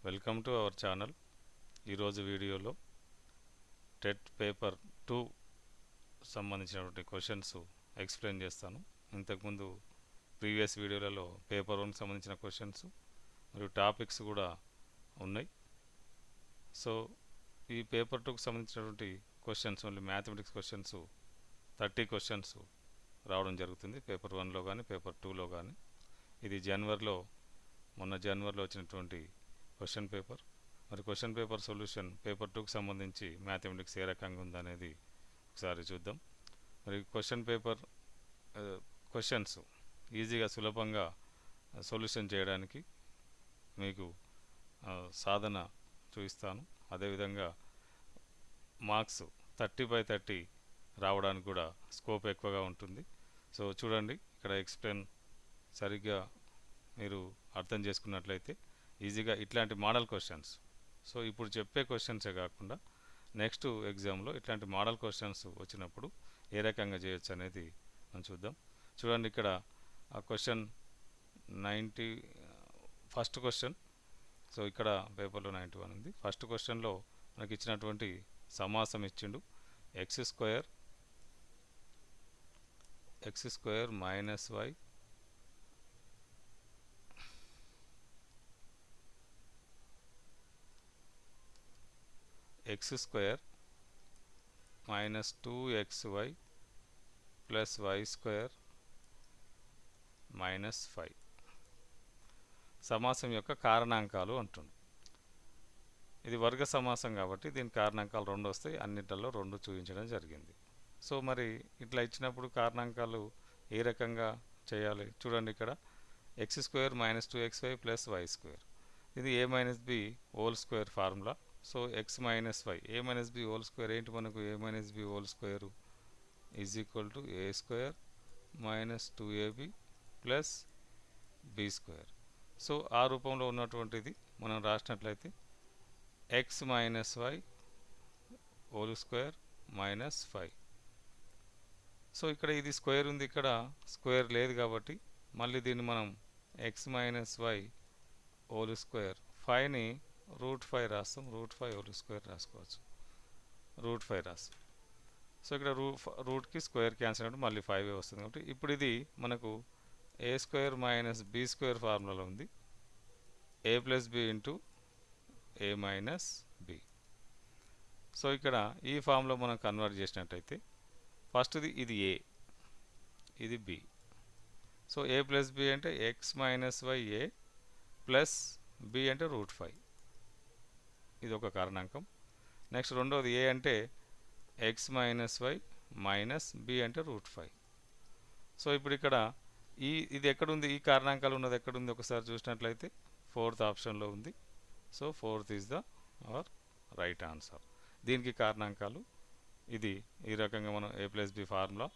Welcome to our channel. ఈరోజు వీడియోలో TET paper 2 సంబంధించినటువంటి క్వశ్చన్స్ ఎక్స్ప్లెయిన్ చేస్తాను. ఇంతకుముందు ప్రీవియస్ వీడియోలలో పేపర్ 1 సంబంధించిన క్వశ్చన్స్ మరియు టాపిక్స్ కూడా ఉన్నాయి. సో ఈ పేపర్ 2కు సంబంధించినటువంటి questions only mathematics questions 30 questions రావడం జరుగుతుంది పేపర్ 1లో కానీ పేపర్ 2లో కానీ. ఇది మొన్న జనవరిలో వచ్చినటువంటి క్వశ్చన్ పేపర్. మరి క్వశ్చన్ పేపర్ సొల్యూషన్ పేపర్ 2కు సంబంధించి మ్యాథమెటిక్స్ ఏ రకంగా ఉందనేది ఒకసారి చూద్దాం. మరి క్వశ్చన్ పేపర్ క్వశ్చన్స్ ఈజీగా సులభంగా సొల్యూషన్ చేయడానికి మీకు సాధన చూపిస్తాను. అదేవిధంగా మార్క్స్ 30/30 రావడానికి కూడా స్కోప్ ఎక్కువగా ఉంటుంది. సో చూడండి, ఇక్కడ ఎక్స్ప్లెయిన్ సరిగ్గా మీరు అర్థం చేసుకున్నట్లయితే ఈజీగా ఇట్లాంటి మోడల్ క్వశ్చన్స్, సో ఇప్పుడు చెప్పే క్వశ్చన్సే కాకుండా నెక్స్ట్ ఎగ్జామ్లో ఇట్లాంటి మోడల్ క్వశ్చన్స్ వచ్చినప్పుడు ఏ రకంగా చేయొచ్చు అనేది మనం చూద్దాం. చూడండి, ఇక్కడ ఆ క్వశ్చన్ 90 ఫస్ట్ క్వశ్చన్. సో ఇక్కడ పేపర్లో 91 ఉంది. ఫస్ట్ క్వశ్చన్లో మనకి ఇచ్చినటువంటి సమాసం ఇచ్చిండు. x square minus y x square minus 2xy plus y square minus 5 సమాసం యొక్క కారణాంకాలు అంటుంది. ఇది వర్గ సమాసం కాబట్టి దీని కారణాంకాలు 2 వస్తాయి. అన్నింటిలో 2 చూపించడం జరిగింది. సో మరి ఇట్లా ఇచ్చినప్పుడు కారణాంకాలు ఏ రకంగా చేయాలి చూడండి. ఇక్కడ x square minus 2xy plus y square, ఇది a minus b whole square formula. So x minus y, a minus b whole square ఏంటి మనకు? a minus b whole square is equal to a square minus 2ab plus b square. So ఆ రూపంలో ఉన్నటువంటిది మనం రాసినట్లయితే x minus y whole square minus 5. So ఇక్కడ ఇది square ఉంది, ఇక్కడ స్క్వేర్ లేదు కాబట్టి మళ్ళీ దీన్ని మనం x minus y whole square 5ని √5 రాస్తాం. √5 హోల్ స్క్వేర్ రాసుకోవచ్చు, √5 రాస్తాం. సో ఇక్కడ రూట్కి స్క్వేర్ క్యాన్సిల్ అంటే మళ్ళీ 5 వస్తుంది కాబట్టి ఇప్పుడు ఇది మనకు a square minus b square ఫార్ములాలో ఉంది. a plus b into a minus b. So ఇక్కడ ఈ ఫామ్లో మనం కన్వర్ట్ చేసినట్టయితే ఫస్ట్ది ఇది a, ఇది b. So a plus b అంటే x minus y a plus b అంటే √5, ఇది ఒక కారణాంకం. నెక్స్ట్ రెండవది a అంటే x minus y minus b అంటే √5. సో ఇప్పుడు ఇక్కడ ఇది ఎక్కడుంది? ఈ కారణాంకాలు ఉన్నది ఎక్కడుంది ఒకసారి చూసినట్లయితే 4th ఆప్షన్లో ఉంది. So 4th is the our right answer. దీనికి కారణాంకాలు ఇది ఈ రకంగా మనం a plus b formula,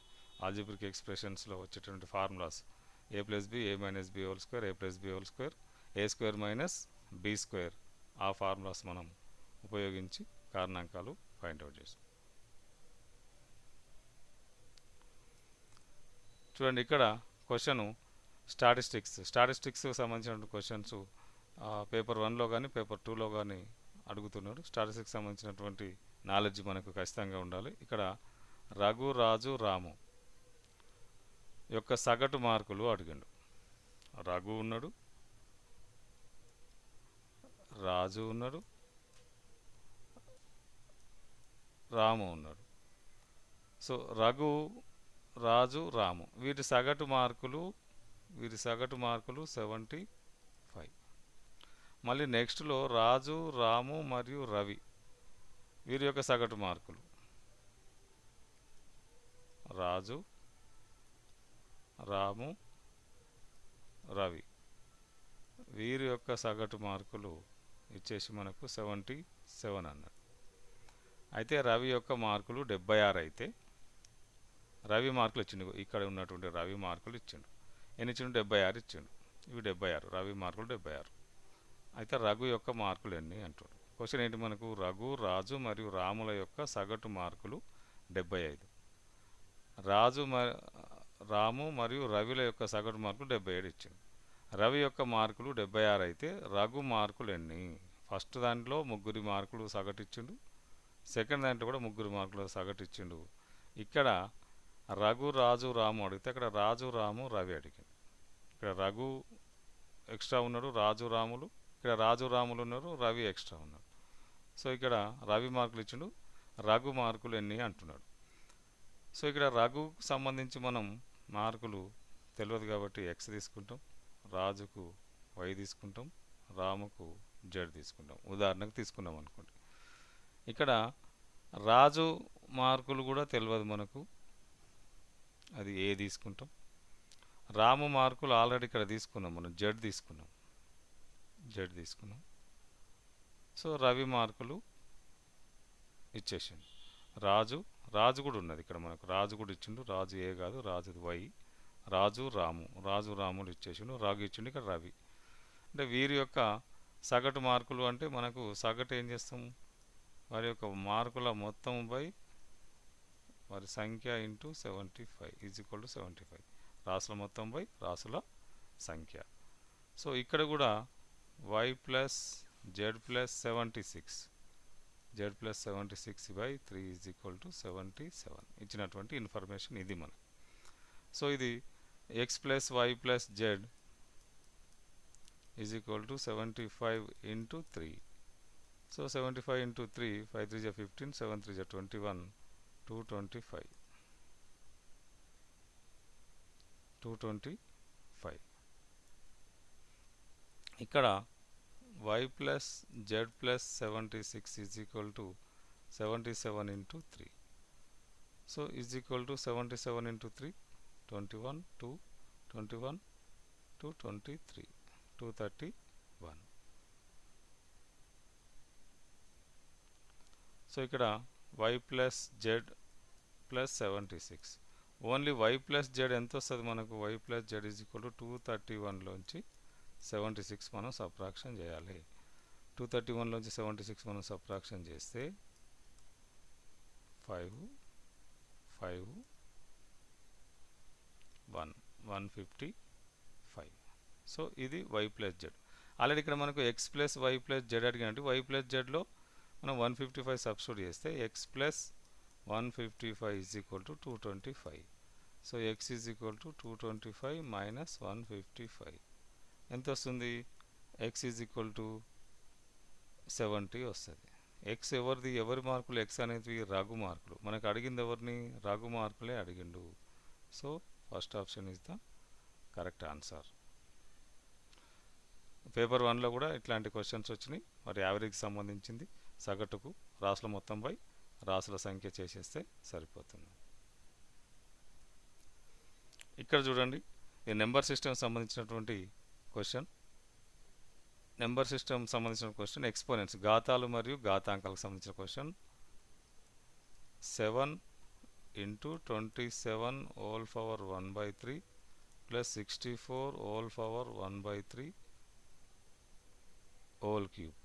algebraic ఎక్స్ప్రెషన్స్లో వచ్చేటువంటి formulas a plus b, a minus b whole square, a plus b whole square, a square minus b square, ఆ formulas మనం ఉపయోగించి కారణాంకాలు ఫైండ్ అవుట్ చేస్తాం. చూడండి, ఇక్కడ క్వశ్చను స్టాటిస్టిక్స్ సంబంధించిన క్వశ్చన్స్ పేపర్ 1లో కానీ పేపర్ 2లో కానీ అడుగుతున్నాడు. స్టాటిస్టిక్స్ సంబంధించినటువంటి నాలెడ్జ్ మనకు ఖచ్చితంగా ఉండాలి. ఇక్కడ రఘు, రాజు, రాము యొక్క సగటు మార్కులు అడిగిండు. రఘు ఉన్నాడు, రాజు ఉన్నాడు, రాము ఉన్నాడు. సో రఘు, రాజు, రాము వీరి సగటు మార్కులు 75. మళ్ళీ నెక్స్ట్లో రాజు, రాము మరియు రవి వీరి యొక్క సగటు మార్కులు, రాజు, రాము, రవి వీరి యొక్క సగటు మార్కులు ఇచ్చేసి మనకు 77 అన్నాడు. అయితే రవి యొక్క మార్కులు 76 అయితే రవి మార్కులు ఇచ్చిండు. ఇక్కడ ఉన్నటువంటి రవి మార్కులు ఇచ్చిండు. ఎన్ని ఇచ్చిండు? 76 ఇచ్చిండు. ఇవి 76, రవి మార్కులు 76. అయితే రఘు యొక్క మార్కులు ఎన్ని అంటాడు. క్వశ్చన్ ఏంటి మనకు? రఘు, రాజు మరియు రాముల యొక్క సగటు మార్కులు 75. రాము మరియు రవిల యొక్క సగటు మార్కులు 77 ఇచ్చిండు. రవి యొక్క మార్కులు 76 అయితే రఘు మార్కులు ఎన్ని? ఫస్ట్ దాంట్లో ముగ్గురి మార్కులు సగటు ఇచ్చిండు, సెకండ్ దాంట్లో కూడా ముగ్గురు మార్కులు సగటు ఇచ్చిండు. ఇక్కడ రఘు, రాజు, రాము అడిగితే అక్కడ రాజు, రాము, రవి అడిగిండు. ఇక్కడ రఘు ఎక్స్ట్రా ఉన్నాడు, రాజు, రాములు, ఇక్కడ రాజు, రాములు ఉన్నారు, రవి ఎక్స్ట్రా ఉన్నాడు. సో ఇక్కడ రవి మార్కులు ఇచ్చిండు, రఘు మార్కులు ఎన్ని అంటున్నాడు. సో ఇక్కడ రఘుకు సంబంధించి మనం మార్కులు తెలియదు కాబట్టి ఎక్స్ తీసుకుంటాం, రాజుకు వై తీసుకుంటాం, రాముకు జెడ్ తీసుకుంటాం. ఉదాహరణకు తీసుకున్నాం అనుకోండి. ఇక్కడ రాజు మార్కులు కూడా తెలియదు మనకు, అది ఏ తీసుకుంటాం. రాము మార్కులు ఆల్రెడీ ఇక్కడ తీసుకున్నాం, మనం జెడ్ తీసుకున్నాం. సో రవి మార్కులు ఇచ్చేసిండు. రాజు కూడా ఉన్నది ఇక్కడ మనకు, రాజు కూడా ఇచ్చిండు, రాజు ఏ కాదు, రాజు వై, రాజు రాములు ఇచ్చేసిండు, రాగు ఇచ్చిండు, ఇక్కడ రవి. అంటే వీరి యొక్క సగటు మార్కులు అంటే మనకు సగటు ఏం చేస్తాం, వారి యొక్క మార్కుల మొత్తం బై వారి సంఖ్య ఇంటూ 75 ఈజ్ ఈక్వల్ టు 75. రాసుల మొత్తం బై రాసుల సంఖ్య. సో ఇక్కడ కూడా y plus Z plus 76/3 is equal to 77 ఇచ్చినటువంటి ఇన్ఫర్మేషన్ ఇది మన. సో ఇది x plus y plus Z is equal to 75 into 3. So 75 into 3, 5 3 జా 15, 7 3 జా 21, 225. ఇక్కడ y plus Z plus 76 is equal to 77 into 3. So is equal to 77 into 3, 21, 223, 231. So ఇక్కడ y plus Z plus 76, only y plus Z ఎంత వస్తుంది మనకు, y plus Z is equal to 231లోంచి 76 మనం subtraction చేయాలి. 231లోంచి 76 మనం సబ్ట్రాక్షన్ చేస్తే 155. సో ఇది y ప్లస్ జెడ్. ఆల్రెడీ ఇక్కడ మనకు x plus y plus z అడిగినట్టు y ప్లస్ జెడ్లో మనం 155 సబ్స్టిట్యూట్ చేస్తే x plus 155 is equal to 225. So x is equal to 225 minus 155 ఎంత వస్తుంది, x ఈజ్ ఈక్వల్ టు 70 వస్తుంది. ఎక్స్ ఎవరి మార్కులు, ఎక్స్ అనేది రఘు మార్కులు. మనకు అడిగింది ఎవరిని, రఘు మార్కులే అడిగిండు. So first option is the correct answer. Paper 1లో కూడా ఇట్లాంటి క్వశ్చన్స్ వచ్చినాయి. మరి యావరేజ్కి సంబంధించింది సగటుకు రాసుల మొత్తం పై రాసుల సంఖ్య చేసేస్తే సరిపోతుంది. ఇక్కడ చూడండి, ఈ నెంబర్ సిస్టమ్ సంబంధించినటువంటి క్వశ్చన్. నెంబర్ సిస్టమ్ సంబంధించిన క్వశ్చన్ ఎక్స్పోనెంట్స్, ఘాతాలు మరియు ఘాతాంకాలకు సంబంధించిన question. 7 into 27 whole power 1/3 plus 64 whole power 1/3 whole cube,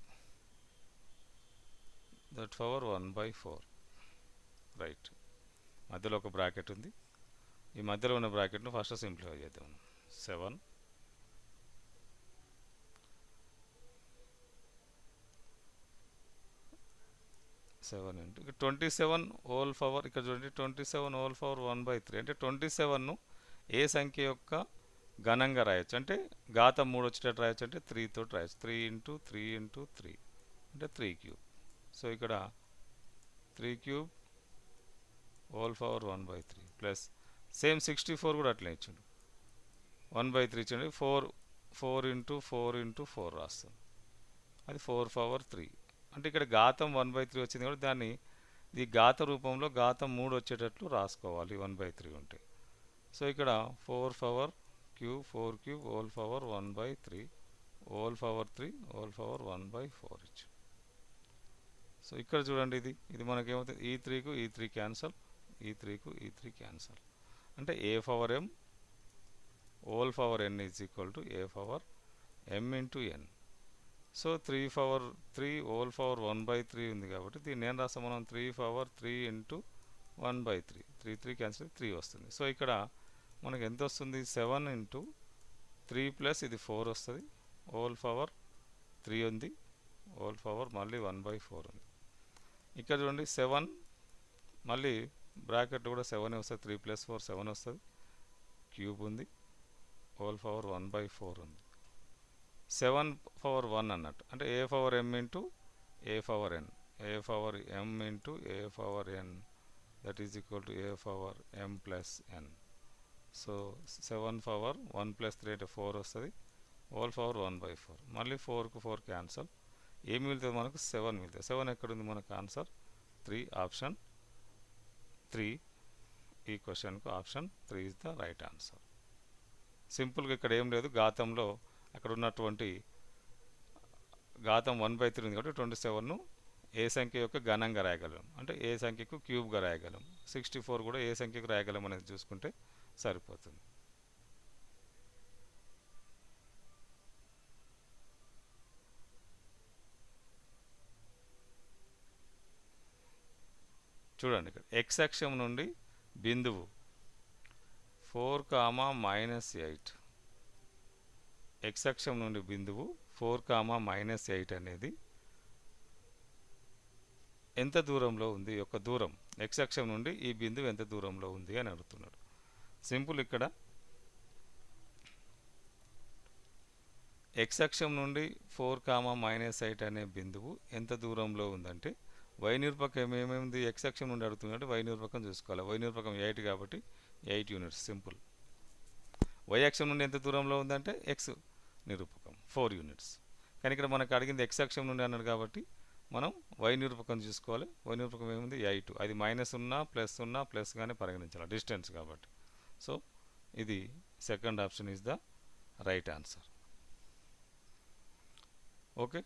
that power 1/4. Right, మధ్యలో ఒక బ్రాకెట్ ఉంది. ఈ మధ్యలో ఉన్న బ్రాకెట్ను ఫస్ట్ సింప్లిఫై చేద్దాం. 7 ఇంటూ 27 హోల్ పవర్, ఇక్కడ చూడండి 27 హోల్ పవర్ 1/3 అంటే 27ను ఏ సంఖ్య యొక్క ఘనంగా రాయొచ్చు అంటే ఘాతం 3 వచ్చేటట్టు రాయొచ్చు అంటే 3 తోటి రాయొచ్చు. 3 ఇంటూ 3 ఇంటూ 3 అంటే 3 క్యూబ్. సో ఇక్కడ 3 cube whole power 1/3 plus same 64 కూడా అట్లా ఇచ్చిండు, 1/3 ఇచ్చిండు. 4 ఇంటూ 4 ఇంటూ 4 రాస్తుంది, అది 4 పవర్ 3 అంటే ఇక్కడ ఘాతం 1/3 వచ్చింది కాబట్టి దాన్ని ఈ ఘాత రూపంలో ఘాతం 3 వచ్చేటట్లు రాసుకోవాలి 1/3 ఉంటే. సో ఇక్కడ 4 power cube 4 cube whole power 1/3 whole power 3 whole power 1/4 ఇచ్చు. సో ఇక్కడ చూడండి, ఇది మనకేమవుతుంది, ఈ 3కు ఈ 3 క్యాన్సల్, ఈ 3కు ఈ 3 క్యాన్సల్ అంటే a power m whole power n is equal to a power m into n. So 3 power 3 whole power 1/3 ఉంది కాబట్టి దీన్ని ఏం రాస్తాం మనం, 3 పవర్ 3 ఇంటూ 1/3, 3 క్యాన్సిల్ 3 వస్తుంది. సో ఇక్కడ మనకి ఎంత వస్తుంది, 7 ఇంటూ 3 ప్లస్ ఇది 4 వస్తుంది, హోల్ పవర్ 3 ఉంది, హోల్ పవర్ మళ్ళీ 1/4 ఉంది. ఇక్కడ చూడండి 7 మళ్ళీ బ్రాకెట్ కూడా 7 వస్తుంది, 3 + 4 7 వస్తుంది, క్యూబ్ ఉంది, హోల్ పవర్ 1/4 ఉంది. 7 పవర్ 1 అన్నట్టు అంటే a power m into a power n, a power m into a power n that is equal to a power m plus n. So 7 power 1 + 3 అంటే 4 వస్తుంది, హోల్ పవర్ 1/4. మళ్ళీ 4కు 4 cancel, ఏమి మిగులుతుంది మనకు 7 మిగులుతుంది. 7 ఎక్కడుంది మనకు ఆన్సర్ 3, ఆప్షన్ 3. ఈ క్వశ్చన్కు option 3 is the right answer. సింపుల్గా ఇక్కడ ఏం లేదు, ఘాతంలో అక్కడ ఉన్నటువంటి ఘాతం 1/3 ఉంది కాబట్టి 27ను ఏ సంఖ్య యొక్క ఘనంగా రాయగలం అంటే ఏ సంఖ్యకు క్యూబ్గా రాయగలం. 64 కూడా ఏ సంఖ్యకు రాయగలం అనేది చూసుకుంటే సరిపోతుంది. చూడండి ఇక్కడ ఎక్స్ అక్షం నుండి బిందువు 4, -8, ఎక్స్ అక్షం నుండి బిందువు 4, -8 అనేది ఎంత దూరంలో ఉంది, యొక్క దూరం ఎక్స్ అక్షం నుండి ఈ బిందువు ఎంత దూరంలో ఉంది అని అడుగుతున్నాడు. సింపుల్, ఇక్కడ ఎక్స్ అక్షం నుండి 4, -8 అనే బిందువు ఎంత దూరంలో ఉందంటే వై నిరూపకం ఏమేమింది, ఎక్స్ అక్షం నుండి అడుగుతుందంటే వై నిరూపకం చూసుకోవాలి. వై నిరూపకం 8 కాబట్టి 8 యూనిట్స్. సింపుల్. వై అక్షం నుండి ఎంత దూరంలో ఉందంటే ఎక్స్ నిరూపకం 4 యూనిట్స్. కానీ ఇక్కడ మనకు అడిగింది ఎక్స్ అక్షం నుండి అన్నాడు కాబట్టి మనం వై నిరూపకం చూసుకోవాలి. వై నిరూపకం ఏముంది 8, అది మైనస్ ఉన్నా ప్లస్ గానే పరిగణించాలి డిస్టెన్స్ కాబట్టి. సో ఇది second option is the right answer. Okay,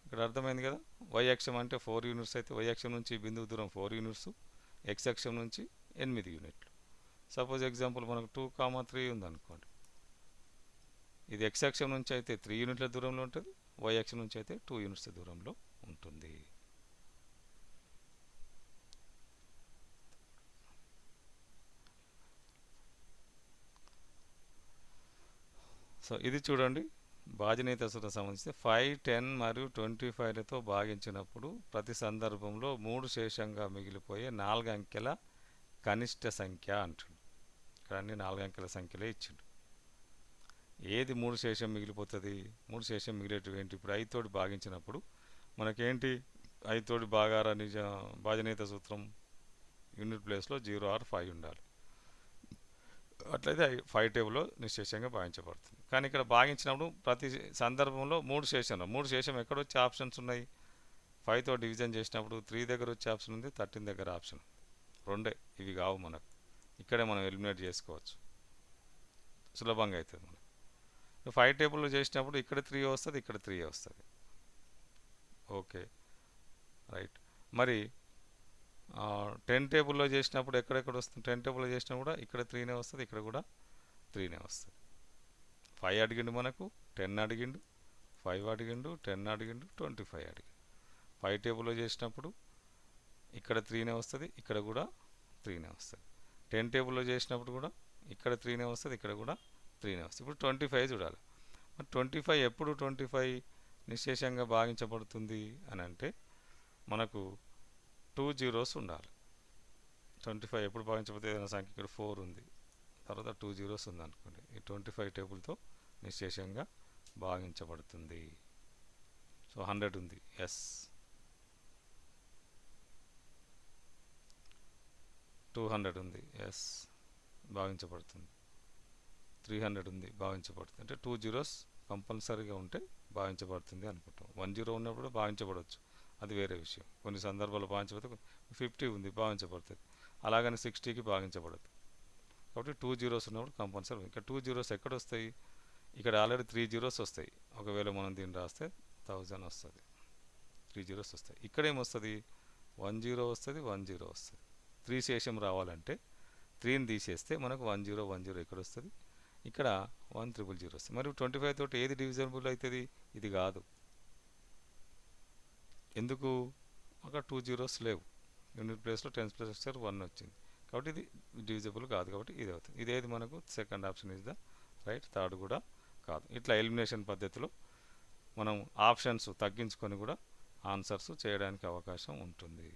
ఇక్కడ అర్థమైంది కదా. వై అక్షం అంటే 4 యూనిట్స్ అయితే వై అక్షం నుంచి బిందువు దూరం 4 యూనిట్స్, ఎక్స్ అక్షం నుంచి 8 యూనిట్లు. సపోజ్ ఎగ్జాంపుల్ మనకు 2, 3 ఉందనుకోండి, ఇది ఎక్స్ అక్షం నుంచి అయితే 3 యూనిట్ల దూరంలో ఉంటుంది, వై అక్షం నుంచి అయితే 2 యూనిట్స్ దూరంలో ఉంటుంది. సో ఇది చూడండి, భాజనీయత సూత్రం సంబంధించి 5, 10 మరియు 25లతో భాగించినప్పుడు ప్రతి సందర్భంలో 3 శేషంగా మిగిలిపోయే 4 అంకెల కనిష్ట సంఖ్య అంటుండు. ఇక్కడ అన్ని 4 అంకెల సంఖ్యలే ఇచ్చిండు. ఏది 3 శేషం మిగిలిపోతుంది, 3 శేషం మిగిలేటివి ఏంటి? ఇప్పుడు 5 తోటి భాగించినప్పుడు మనకేంటి, 5 తోటి భాగార భాజనీయత సూత్రం యూనిట్ ప్లేస్లో 0 or 5 ఉండాలి. అట్లయితే 5 టేబుల్లో నిశ్శేషంగా భావించబడుతుంది. కానీ ఇక్కడ భాగించినప్పుడు ప్రతి సందర్భంలో 3 శేషం ఎక్కడ వచ్చే ఆప్షన్స్ ఉన్నాయి? 5తో డివిజన్ చేసినప్పుడు 3 దగ్గర వచ్చే ఆప్షన్ ఉంది, 13 దగ్గర ఆప్షన్. రెండే, ఇవి కావు మనకు. ఇక్కడే మనం ఎలిమినేట్ చేసుకోవచ్చు, సులభంగా అవుతుంది మనకు. 5 టేబుల్లో చేసినప్పుడు ఇక్కడ 3 వస్తుంది, ఇక్కడ 3 వస్తుంది. Okay, right. మరి 10 టేబుల్లో చేసినప్పుడు ఎక్కడెక్కడ వస్తుంది? 10 టేబుల్లో చేసినా కూడా ఇక్కడ 3నే వస్తుంది, ఇక్కడ కూడా 3నే వస్తుంది. 5 అడిగిండు మనకు, 10 అడిగిండు, 5 అడిగిండు, 10 అడిగిండు, 25 అడిగిండు. 5 టేబుల్లో చేసినప్పుడు ఇక్కడ 3నే వస్తుంది, ఇక్కడ కూడా 3నే వస్తుంది. 10 టేబుల్లో చేసినప్పుడు కూడా ఇక్కడ 3నే వస్తుంది, ఇక్కడ కూడా 3నే వస్తుంది. ఇప్పుడు 25 చూడాలి. మరి 25 ఎప్పుడు 25 నిశ్శేషంగా భాగించబడుతుంది అని అంటే మనకు 2 zeros ఉండాలి. 25 ఎప్పుడు భావించబడితే ఏదైనా సంఖ్య ఇక్కడ 4 ఉంది, తర్వాత 2 zeros ఉంది అనుకోండి, ఈ 25 టేబుల్తో నిశ్శేషంగా భాగించబడుతుంది. సో 100 ఉంది, ఎస్. 200 ఉంది, ఎస్, భావించబడుతుంది. 300 ఉంది, భావించబడుతుంది. అంటే 2 zeros కంపల్సరీగా ఉంటే భావించబడుతుంది అనుకుంటాం. 1 0 ఉన్నప్పుడు భావించబడవచ్చు, అది వేరే విషయం. కొన్ని సందర్భాల్లో భావించబడితే 50 ఉంది, భావించబడుతుంది. అలాగని 60కి భావించబడదు. కాబట్టి 2 zeros ఉన్నప్పుడు కంపల్సరీ. ఇంకా 2 zeros ఎక్కడ వస్తాయి? ఇక్కడ ఆల్రెడీ 3 zeros వస్తాయి. ఒకవేళ మనం దీన్ని రాస్తే 1000 వస్తుంది, 3 zeros వస్తాయి. ఇక్కడ ఏమొస్తుంది? 1 0 వస్తుంది, 1 0 వస్తుంది. 3 శేషం రావాలంటే 3ని తీసేస్తే మనకు 1 0 1 0 ఇక్కడ వస్తుంది, ఇక్కడ 1 0 0 వస్తుంది. మరి 25 తోటి ఏది డివిజబుల్ అవుతుంది? ఇది కాదు. ఎందుకు? అక్కడ 2 zeros లేవు, యూనిట్ ప్లేస్లో 10 + 1 వచ్చింది, కాబట్టి ఇది డివిజిబుల్ కాదు, కాబట్టి ఇది అవుతుంది. ఇదేది మనకు second option is the right, third కూడా కాదు. ఇట్లా ఎలిమినేషన్ పద్ధతిలో మనం ఆప్షన్స్ తగ్గించుకొని కూడా ఆన్సర్స్ చేయడానికి అవకాశం ఉంటుంది.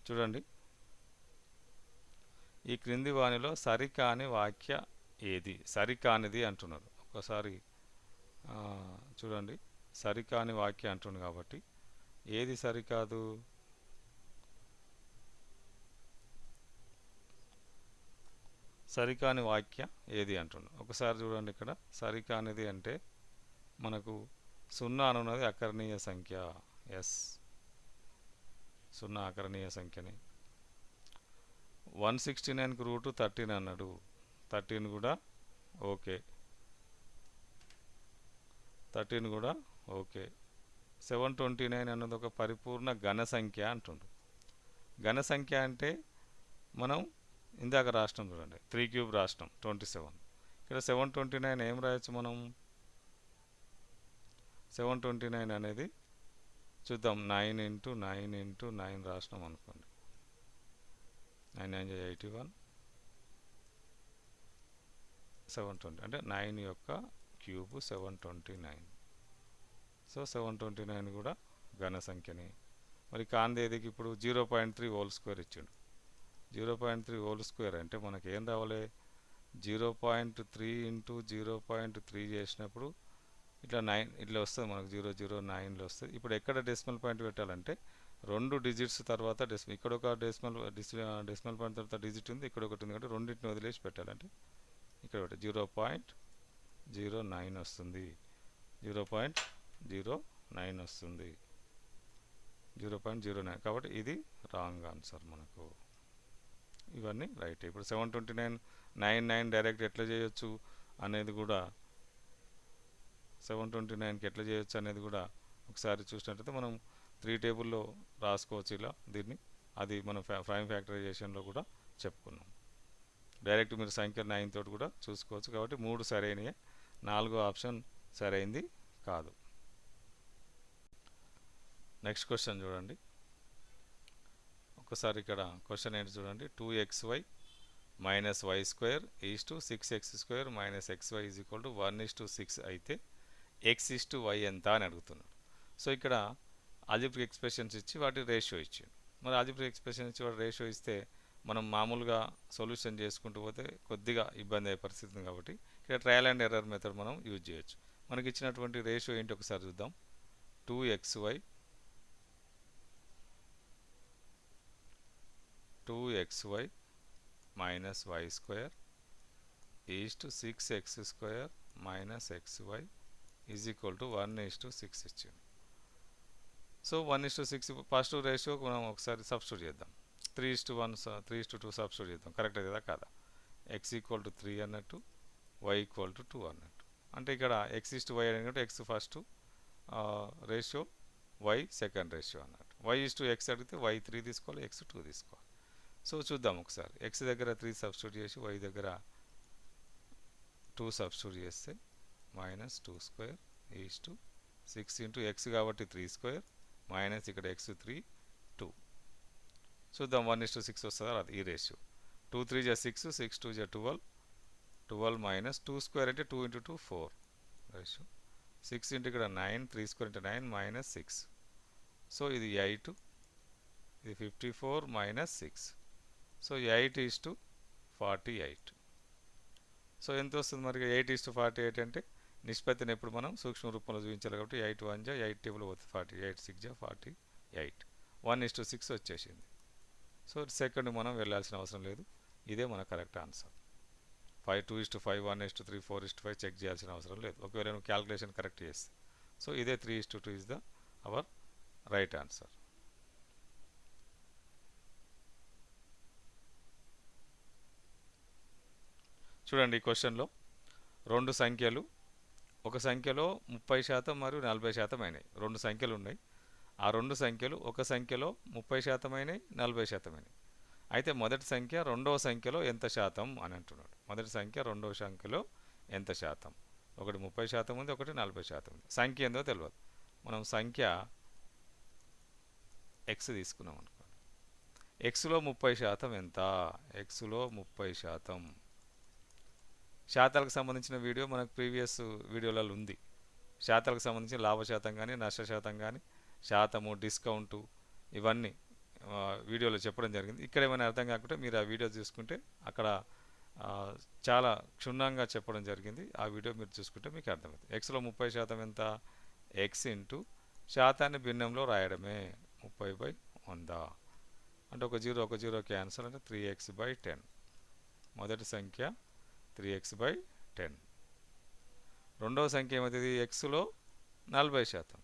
చూడండి, ఈ క్రింది వానిలో సరికాని వాక్య ఏది? సరికానిది అంటున్నారు. ఒకసారి చూడండి, సరికాని వాక్య అంటున్నారు కాబట్టి ఏది సరికాదు? సరికాని వాక్య ఏది అంటున్నారు. ఒకసారి చూడండి, ఇక్కడ సరికానిది అంటే మనకు 0 అనున్నది అకరణీయ సంఖ్య. ఎస్, 0 అకరణీయ సంఖ్యని. 169కు రూటు 13 అన్నాడు, 13 కూడా ఓకే, 13 కూడా ఓకే. 729 అన్నది ఒక పరిపూర్ణ ఘన సంఖ్య అంటుండు. ఘన సంఖ్య అంటే మనం ఇందాక రాష్ట్రం చూడండి, 3 క్యూబ్ రాష్ట్రం 27. ఇక్కడ 729 ఏం రాయొచ్చు మనం? 729 అనేది చూద్దాం, 9 ఇంటూ 9 ఇంటూ 9 రాష్ట్రం అనుకోండి. 9 9 81, 720 అంటే 9 యొక్క క్యూబ్ 729. సో 729 కూడా ఘన సంఖ్యని. మరి కాందేదికి ఇప్పుడు 0.3 హోల్ స్క్వేర్ ఇచ్చిండు. 0.3 హోల్ స్క్వేర్ అంటే మనకి ఏం రావాలి? 0.3 ఇంటూ 0.3 చేసినప్పుడు ఇట్లా 9 ఇట్లా వస్తుంది మనకు, 009లో వస్తుంది. ఇప్పుడు ఎక్కడ డెసిమల్ పాయింట్ పెట్టాలంటే 2 డిజిట్స్ తర్వాత ఇక్కడ ఒక డెసిమల్ పాయింట్ తర్వాత డిజిట్ ఉంది, ఇక్కడ ఒకటి ఉంది కాబట్టి రెండింటిని వదిలేసి పెట్టాలంటే ఇక్కడ పెట్టి 0.09 వస్తుంది. 0.09 వస్తుంది, 0.09. కాబట్టి ఇది రాంగ్ ఆన్సర్ మనకు. ఇవన్నీ రైట్. ఇప్పుడు 729 99 డైరెక్ట్ ఎట్లా చేయొచ్చు అనేది కూడా, 729కి ఎట్లా చేయొచ్చు అనేది కూడా ఒకసారి చూసినట్లయితే మనం 3 టేబుల్లో రాసుకోవచ్చు ఇలా దీన్ని. అది మనం ప్రైమ్ ఫ్యాక్టరైజేషన్లో కూడా చెప్పుకున్నాం. డైరెక్ట్ మీరు సంఖ్య 9 తోటి కూడా చూసుకోవచ్చు. కాబట్టి 3 సరైనయే, 4వ ఆప్షన్ సరైంది కాదు. నెక్స్ట్ క్వశ్చన్ చూడండి, ఒకసారి ఇక్కడ క్వశ్చన్ ఏంటి చూడండి. 2xy minus y square is to 6x² minus xy is equal to 1:6 అయితే x:y ఎంత అని అడుగుతున్నాడు. సో ఇక్కడ ఆల్జీబ్రిక్ ఎక్స్ప్రెషన్స్ ఇచ్చి వాటి రేషియో ఇచ్చాడు. మరి ఆల్జీబ్రిక్ ఎక్స్ప్రెషన్ ఇచ్చి వాటి రేషియో ఇస్తే మనం మామూలుగా సొల్యూషన్ చేసుకుంటూ పోతే కొద్దిగా ఇబ్బంది అయ్యే పరిస్థితి ఉంది. కాబట్టి ఇక్కడ ట్రయల్ అండ్ ఎర్రర్ మెథడ్ మనం యూజ్ చేయొచ్చు. మనకి ఇచ్చినటువంటి రేషియో ఏంటి ఒకసారి చూద్దాం. 2xy minus y square is to 6x² minus xy is equal to 1:6 ఇచ్చింది. సో 1:6 ఫస్ట్ రేషియోకి మనం ఒకసారి సబ్స్టిట్యూట్ చేద్దాం. 3:1 3:2 సబ్స్టిట్యూట్ చేద్దాం. కరెక్ట్ కదా కాదా? x = 3 అన్నట్టు, y = 2 అన్నట్టు. అంటే ఇక్కడ x:y అనేది x first ratio, y second ratio అన్నట్టు. y:x అడిగితే y 3 తీసుకోవాలి, x 2 తీసుకోవాలి. సో చూద్దాం ఒకసారి. x దగ్గర 3 సబ్స్టిట్యూట్ చేసి y దగ్గర 2 సబ్స్టిట్యూట్ చేస్తే -2² ఈజ్ టు 6 ఇంటూ x కాబట్టి 3² మైనస్ ఇక్కడ x 3 2. చూద్దాం 1:6 వస్తుందా రాదు ఈ రేషియో. 2 3 = 6, 6 2 = 12, 12 మైనస్ 2² అంటే 2 ఇంటూ 2 4 రేషియో. 6 ఇంటూ ఇక్కడ 9, 3² అంటే 9 మైనస్ 6. సో ఇది 8, ఇది 54 మైనస్ 6. సో 8:48. సో ఎంత వస్తుంది మరి? 8:48 అంటే నిష్పత్తిని ఎప్పుడు మనం సూక్ష్మ రూపంలో చూపించాలి కాబట్టి 8 1 = 8 టేబుల్ పోతుంది 40, 8 6 = 48, 1:6 వచ్చేసింది. సో సెకండ్ మనం వెళ్ళాల్సిన అవసరం లేదు. ఇదే మన కరెక్ట్ ఆన్సర్. 2:5, 1:3, 4:5 చెక్ చేయాల్సిన అవసరం లేదు ఒకవేళ నువ్వు క్యాల్కులేషన్ కరెక్ట్ చేస్తే. సో ఇదే 3:2 is the our right answer. చూడండి ఈ క్వశ్చన్లో 2 సంఖ్యలు, ఒక సంఖ్యలో 30% మరియు 40% అయినాయి. 2 సంఖ్యలు ఉన్నాయి. ఆ 2 సంఖ్యలు ఒక సంఖ్యలో 30% అయినాయి, 40% అయినాయి. అయితే మొదటి సంఖ్య రెండవ సంఖ్యలో ఎంత శాతం అని అంటున్నాడు. మొదటి సంఖ్య రెండవ సంఖ్యలో ఎంత శాతం? ఒకటి 30% ఉంది, ఒకటి 40% ఉంది. సంఖ్య ఏందో తెలియదు. మనం సంఖ్య ఎక్స్ తీసుకున్నాం అనుకోండి. ఎక్స్లో 30% ఎంత? ఎక్స్లో 30%. శాతాలకు సంబంధించిన వీడియో మనకు ప్రీవియస్ వీడియోలలో ఉంది. శాతాలకు సంబంధించి లాభ శాతం కానీ నష్ట శాతం కానీ శాతము డిస్కౌంటు ఇవన్నీ వీడియోలో చెప్పడం జరిగింది. ఇక్కడ ఏమైనా అర్థం కాకుంటే మీరు ఆ వీడియో చూసుకుంటే అక్కడ చాలా క్షుణ్ణంగా చెప్పడం జరిగింది. ఆ వీడియో మీరు చూసుకుంటే మీకు అర్థమవుతుంది. ఎక్స్లో 30% ఎంత? ఎక్స్ ఇంటూ శాతాన్ని భిన్నంలో రాయడమే 30/100 అంటే ఒక జీరో క్యాన్సల్ అంటే 3x/10. మొదటి సంఖ్య 3x/10. రెండవ సంఖ్య ఏమవుతుంది? ఎక్స్లో 40%.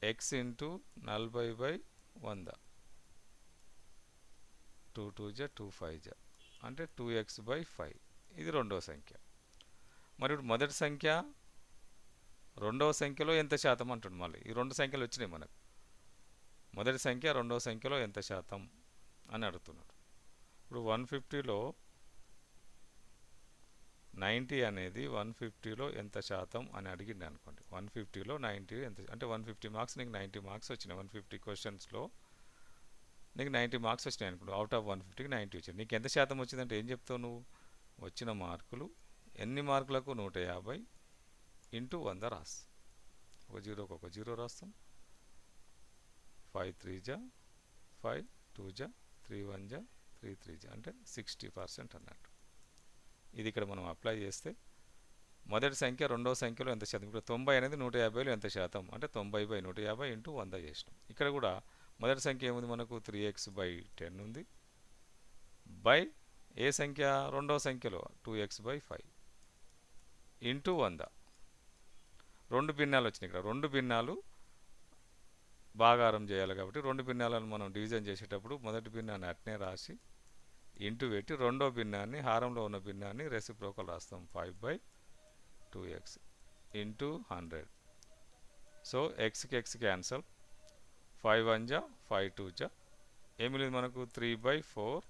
ఎక్స్ ఇంటూ 40/100 2 2 జా 2 5 జా అంటే 2x/5. ఇది రెండవ సంఖ్య. మరి ఇప్పుడు మొదటి సంఖ్య రెండవ సంఖ్యలో ఎంత శాతం అంటుంది. మళ్ళీ ఈ రెండు సంఖ్యలు వచ్చినాయి మనకు. మొదటి సంఖ్య రెండవ సంఖ్యలో ఎంత శాతం అని అడుగుతున్నాడు. ఇప్పుడు 150లో 90 అనేది 150లో ఎంత శాతం అని అడిగింది అనుకోండి. 150లో 90 ఎంత అంటే 150 మార్క్స్, నీకు 90 మార్క్స్ వచ్చినాయి. 150 క్వశ్చన్స్లో నీకు 90 మార్క్స్ వచ్చినాయి అనుకోండి. అవుట్ ఆఫ్ 150కి 90 వచ్చింది. నీకు ఎంత శాతం వచ్చిందంటే ఏం చెప్తావు నువ్వు? వచ్చిన మార్కులు ఎన్ని మార్కులకు? 150 ఇంటూ 100 రాసి ఒక జీరోకి ఒక జీరో రాస్తాం. 5 3 జా 5, 2 జా 3, 1 జా 3, 3 జా అంటే 60% అన్నట్టు. ఇది ఇక్కడ మనం అప్లై చేస్తే మొదటి సంఖ్య రెండవ సంఖ్యలో ఎంత శాతం? ఇప్పుడు 90 అనేది 150లో ఎంత శాతం అంటే 90/150 ఇంటూ 100 చేసినాం. ఇక్కడ కూడా మొదటి సంఖ్య ఏముంది మనకు? 3x/10 ఉంది. బై ఏ సంఖ్య? రెండవ సంఖ్యలో 2x/5 ఇంటూ 100. రెండు భిన్నాలు వచ్చినాయి. ఇక్కడ రెండు భిన్నాలు భాగారం చేయాలి కాబట్టి రెండు భిన్నాలను మనం డివిజన్ చేసేటప్పుడు మొదటి భిన్నాన్ని అట్నే రాసి ఇంటూ పెట్టి రెండో భిన్నాన్ని హారంలో ఉన్న భిన్నాన్ని రెసిప్రోకల్ రాస్తాం. 5/2x into 100. సో ఎక్స్కి ఎక్స్ క్యాన్సల్. 5 1 జా 5 2 జా ఏమి లేదు మనకు? 3/4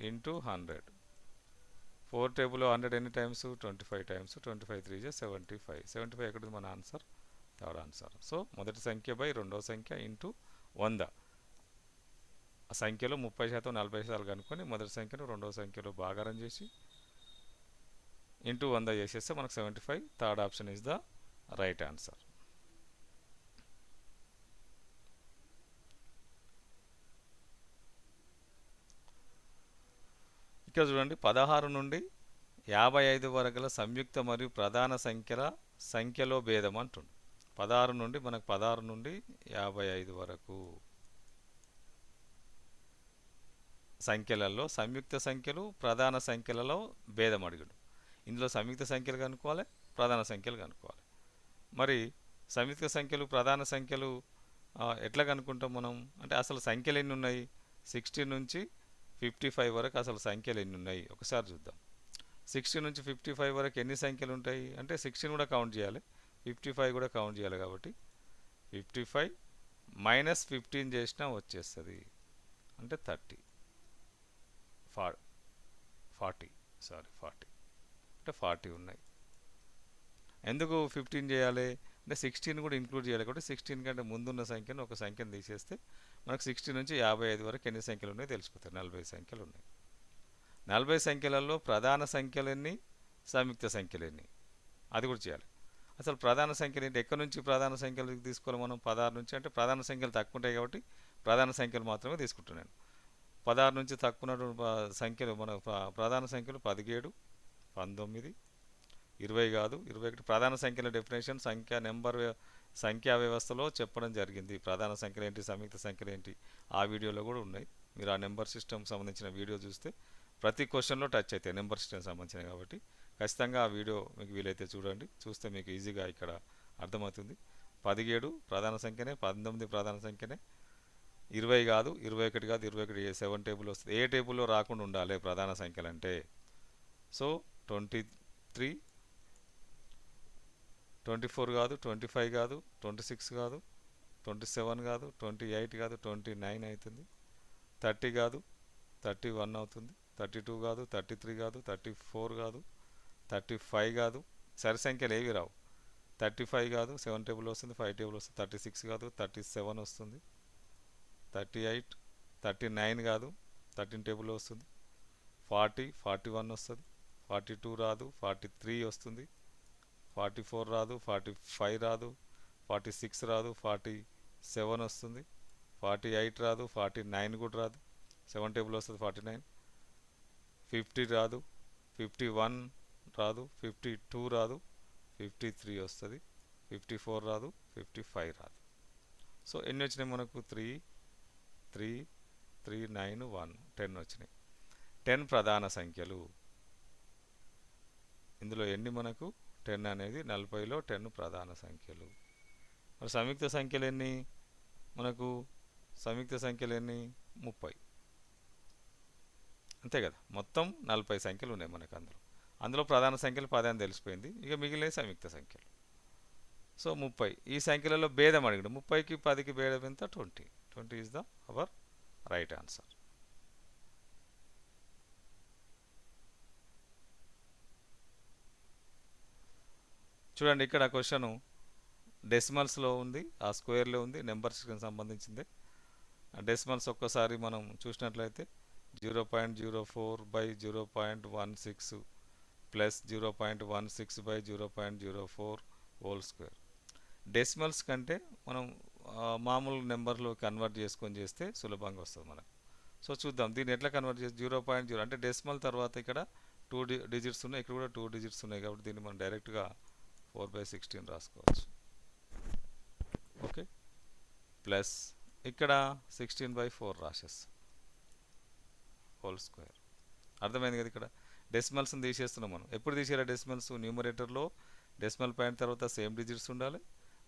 ఇంటూ 100. 4 టేబుల్లో 100 ఎన్ని టైమ్స్? 25 టైమ్స్. 25 3 జా 75. 75 ఎక్కడుంది మన ఆన్సర్? Third answer. సో మొదటి సంఖ్య బై రెండవ సంఖ్య ఇంటూ 100. ఆ సంఖ్యలో 30% 40% కనుక్కొని మొదటి సంఖ్యను రెండవ సంఖ్యలో భాగారం చేసి ఇంటూ 100 చేసేస్తే మనకు 75. Third option is the right answer. ఇక్కడ చూడండి, 16 నుండి 55 వరకుల సంయుక్త మరియు ప్రధాన సంఖ్యలో భేదం అంటుంది. 16 నుండి మనకు 16 నుండి 55 వరకు సంఖ్యలలో సంయుక్త సంఖ్యలు ప్రధాన సంఖ్యలలో భేదం అడిగాడు. ఇందులో సంయుక్త సంఖ్యలు కనుక్కోవాలి, ప్రధాన సంఖ్యలు కనుక్కోవాలి. మరి సంయుక్త సంఖ్యలు ప్రధాన సంఖ్యలు ఎట్లా కనుక్కుంటాం మనం అంటే అసలు సంఖ్యలు ఎన్ని ఉన్నాయి? 16 నుంచి 55 వరకు అసలు సంఖ్యలు ఎన్ని ఉన్నాయి ఒకసారి చూద్దాం. 16 నుంచి 55 వరకు ఎన్ని సంఖ్యలు ఉంటాయి అంటే 16 కూడా కౌంట్ చేయాలి, 55 కూడా కౌంట్ చేయాలి. కాబట్టి 55 మైనస్ 15 చేసినా వచ్చేస్తుంది అంటే 40 అంటే 40 ఉన్నాయి. ఎందుకు 15 చేయాలి అంటే 16 కూడా ఇంక్లూడ్ చేయాలి. కాబట్టి 16 కంటే ముందున్న సంఖ్యను ఒక సంఖ్యను తీసేస్తే మనకు 16 నుంచి 55 వరకు ఎన్ని సంఖ్యలు ఉన్నాయో తెలిసిపోతాయి. 40 సంఖ్యలు ఉన్నాయి. 40 సంఖ్యలలో ప్రధాన సంఖ్యలు ఎన్ని, సంయుక్త సంఖ్యలు ఎన్ని అది కూడా చేయాలి. అసలు ప్రధాన సంఖ్యలు ఏంటి? ఎక్కడి నుంచి ప్రధాన సంఖ్యలు తీసుకోవాలి మనం? 16 నుంచి అంటే ప్రధాన సంఖ్యలు తక్కువ ఉంటాయి కాబట్టి ప్రధాన సంఖ్యలు మాత్రమే తీసుకుంటున్నాను. 16 నుంచి తక్కువ సంఖ్యలు మన ప్రధాన సంఖ్యలు 17, 19, 20 కాదు 21. ప్రధాన సంఖ్యల డెఫినేషన్ సంఖ్యా వ్యవస్థలో చెప్పడం జరిగింది. ప్రధాన సంఖ్యలు ఏంటి, సంయుక్త సంఖ్యలు ఏంటి ఆ వీడియోలో కూడా ఉన్నాయి. మీరు ఆ నెంబర్ సిస్టమ్ సంబంధించిన వీడియో చూస్తే ప్రతి క్వశ్చన్లో టచ్ అవుతాయి నెంబర్ సిస్టమ్ సంబంధించినవి. కాబట్టి ఖచ్చితంగా ఆ వీడియో మీకు వీలైతే చూడండి, చూస్తే మీకు ఈజీగా ఇక్కడ అర్థమవుతుంది. 17 ప్రధాన సంఖ్యనే, 19 ప్రధాన సంఖ్యనే, 20 కాదు 21 కాదు 21 7 టేబుల్ వస్తుంది. ఏ టేబుల్లో రాకుండా ఉండాలి ప్రధాన సంఖ్యలు అంటే? సో 23, 24 కాదు 25 కాదు 26 కాదు 27 కాదు 28 కాదు 29 అవుతుంది. 30 కాదు 31 అవుతుంది. 32 కాదు 33 కాదు 34 కాదు 35 కాదు. సరి సంఖ్యలు ఏవి రావు. 35 కాదు, 7 టేబుల్ వస్తుంది, 5 టేబుల్ వస్తుంది, 36 కాదు, 37 వస్తుంది, 38, 39 కాదు, 13 టేబుల్ వస్తుంది, 40, 41 వస్తుంది, 42 రాదు, 43 వస్తుంది, 44 రాదు, 45 రాదు, 46 రాదు, 47 వస్తుంది, 48 రాదు, 49 కూడా రాదు, 7 టేబుల్ వస్తుంది, 49, 50 రాదు, 51 రాదు, 52 రాదు, 53 వస్తుంది, 54 రాదు, 55 రాదు. సో ఎన్ని వచ్చినాయి మనకు? 3, 3, 3, 9, 1, 10 వచ్చినాయి. 10 ప్రధాన సంఖ్యలు. ఇందులో ఎన్ని మనకు? 10 అనేది 40లో 10 ప్రధాన సంఖ్యలు. మరి సంయుక్త సంఖ్యలు ఎన్ని మనకు? సంయుక్త సంఖ్యలు ఎన్ని? 30. అంతే కదా, మొత్తం 40 సంఖ్యలు ఉన్నాయి మనకు. అందులో ప్రధాన సంఖ్యలు 10 అని తెలిసిపోయింది. ఇక మిగిలిన సంయుక్త సంఖ్యలు. సో 30. ఈ సంఖ్యలలో భేదం అడిగాడు. 30కి 10కి భేదం ఎంత? 20. 20 is the our right answer. చూడండి, ఇక్కడ క్వశ్చను డెసిమల్స్లో ఉంది, ఆ స్క్వేర్లో ఉంది, నెంబర్స్కి సంబంధించింది. డెసిమల్స్ ఒక్కసారి మనం చూసినట్లయితే 0.04/0.16 ప్లస్ 0.16/0.04 హోల్ స్క్వేర్. డెసిమల్స్ కంటే మనం మామూలు నెంబర్లో కన్వర్ట్ చేసుకొని చేస్తే సులభంగా వస్తుంది మనకు. సో చూద్దాం దీన్ని ఎట్లా కన్వర్ట్ చేసి 0.0 అంటే డెసిమల్ తర్వాత ఇక్కడ 2 డిజిట్స్ ఉన్నాయి, ఇక్కడ కూడా 2 డిజిట్స్ ఉన్నాయి కాబట్టి దీన్ని మనం డైరెక్ట్గా 4/16 రాసుకోవచ్చు. ఓకే, ప్లస్ ఇక్కడ 16/4 రాసేస్తాం హోల్ స్క్వేర్. అర్థమైంది కదా? ఇక్కడ డెసిమల్స్ని తీసేస్తున్నాం మనం. ఎప్పుడు తీసేయాలి డెసిమల్స్? న్యూమరేటర్లో డెసిమల్ పాయింట్ తర్వాత సేమ్ డిజిట్స్ ఉండాలి,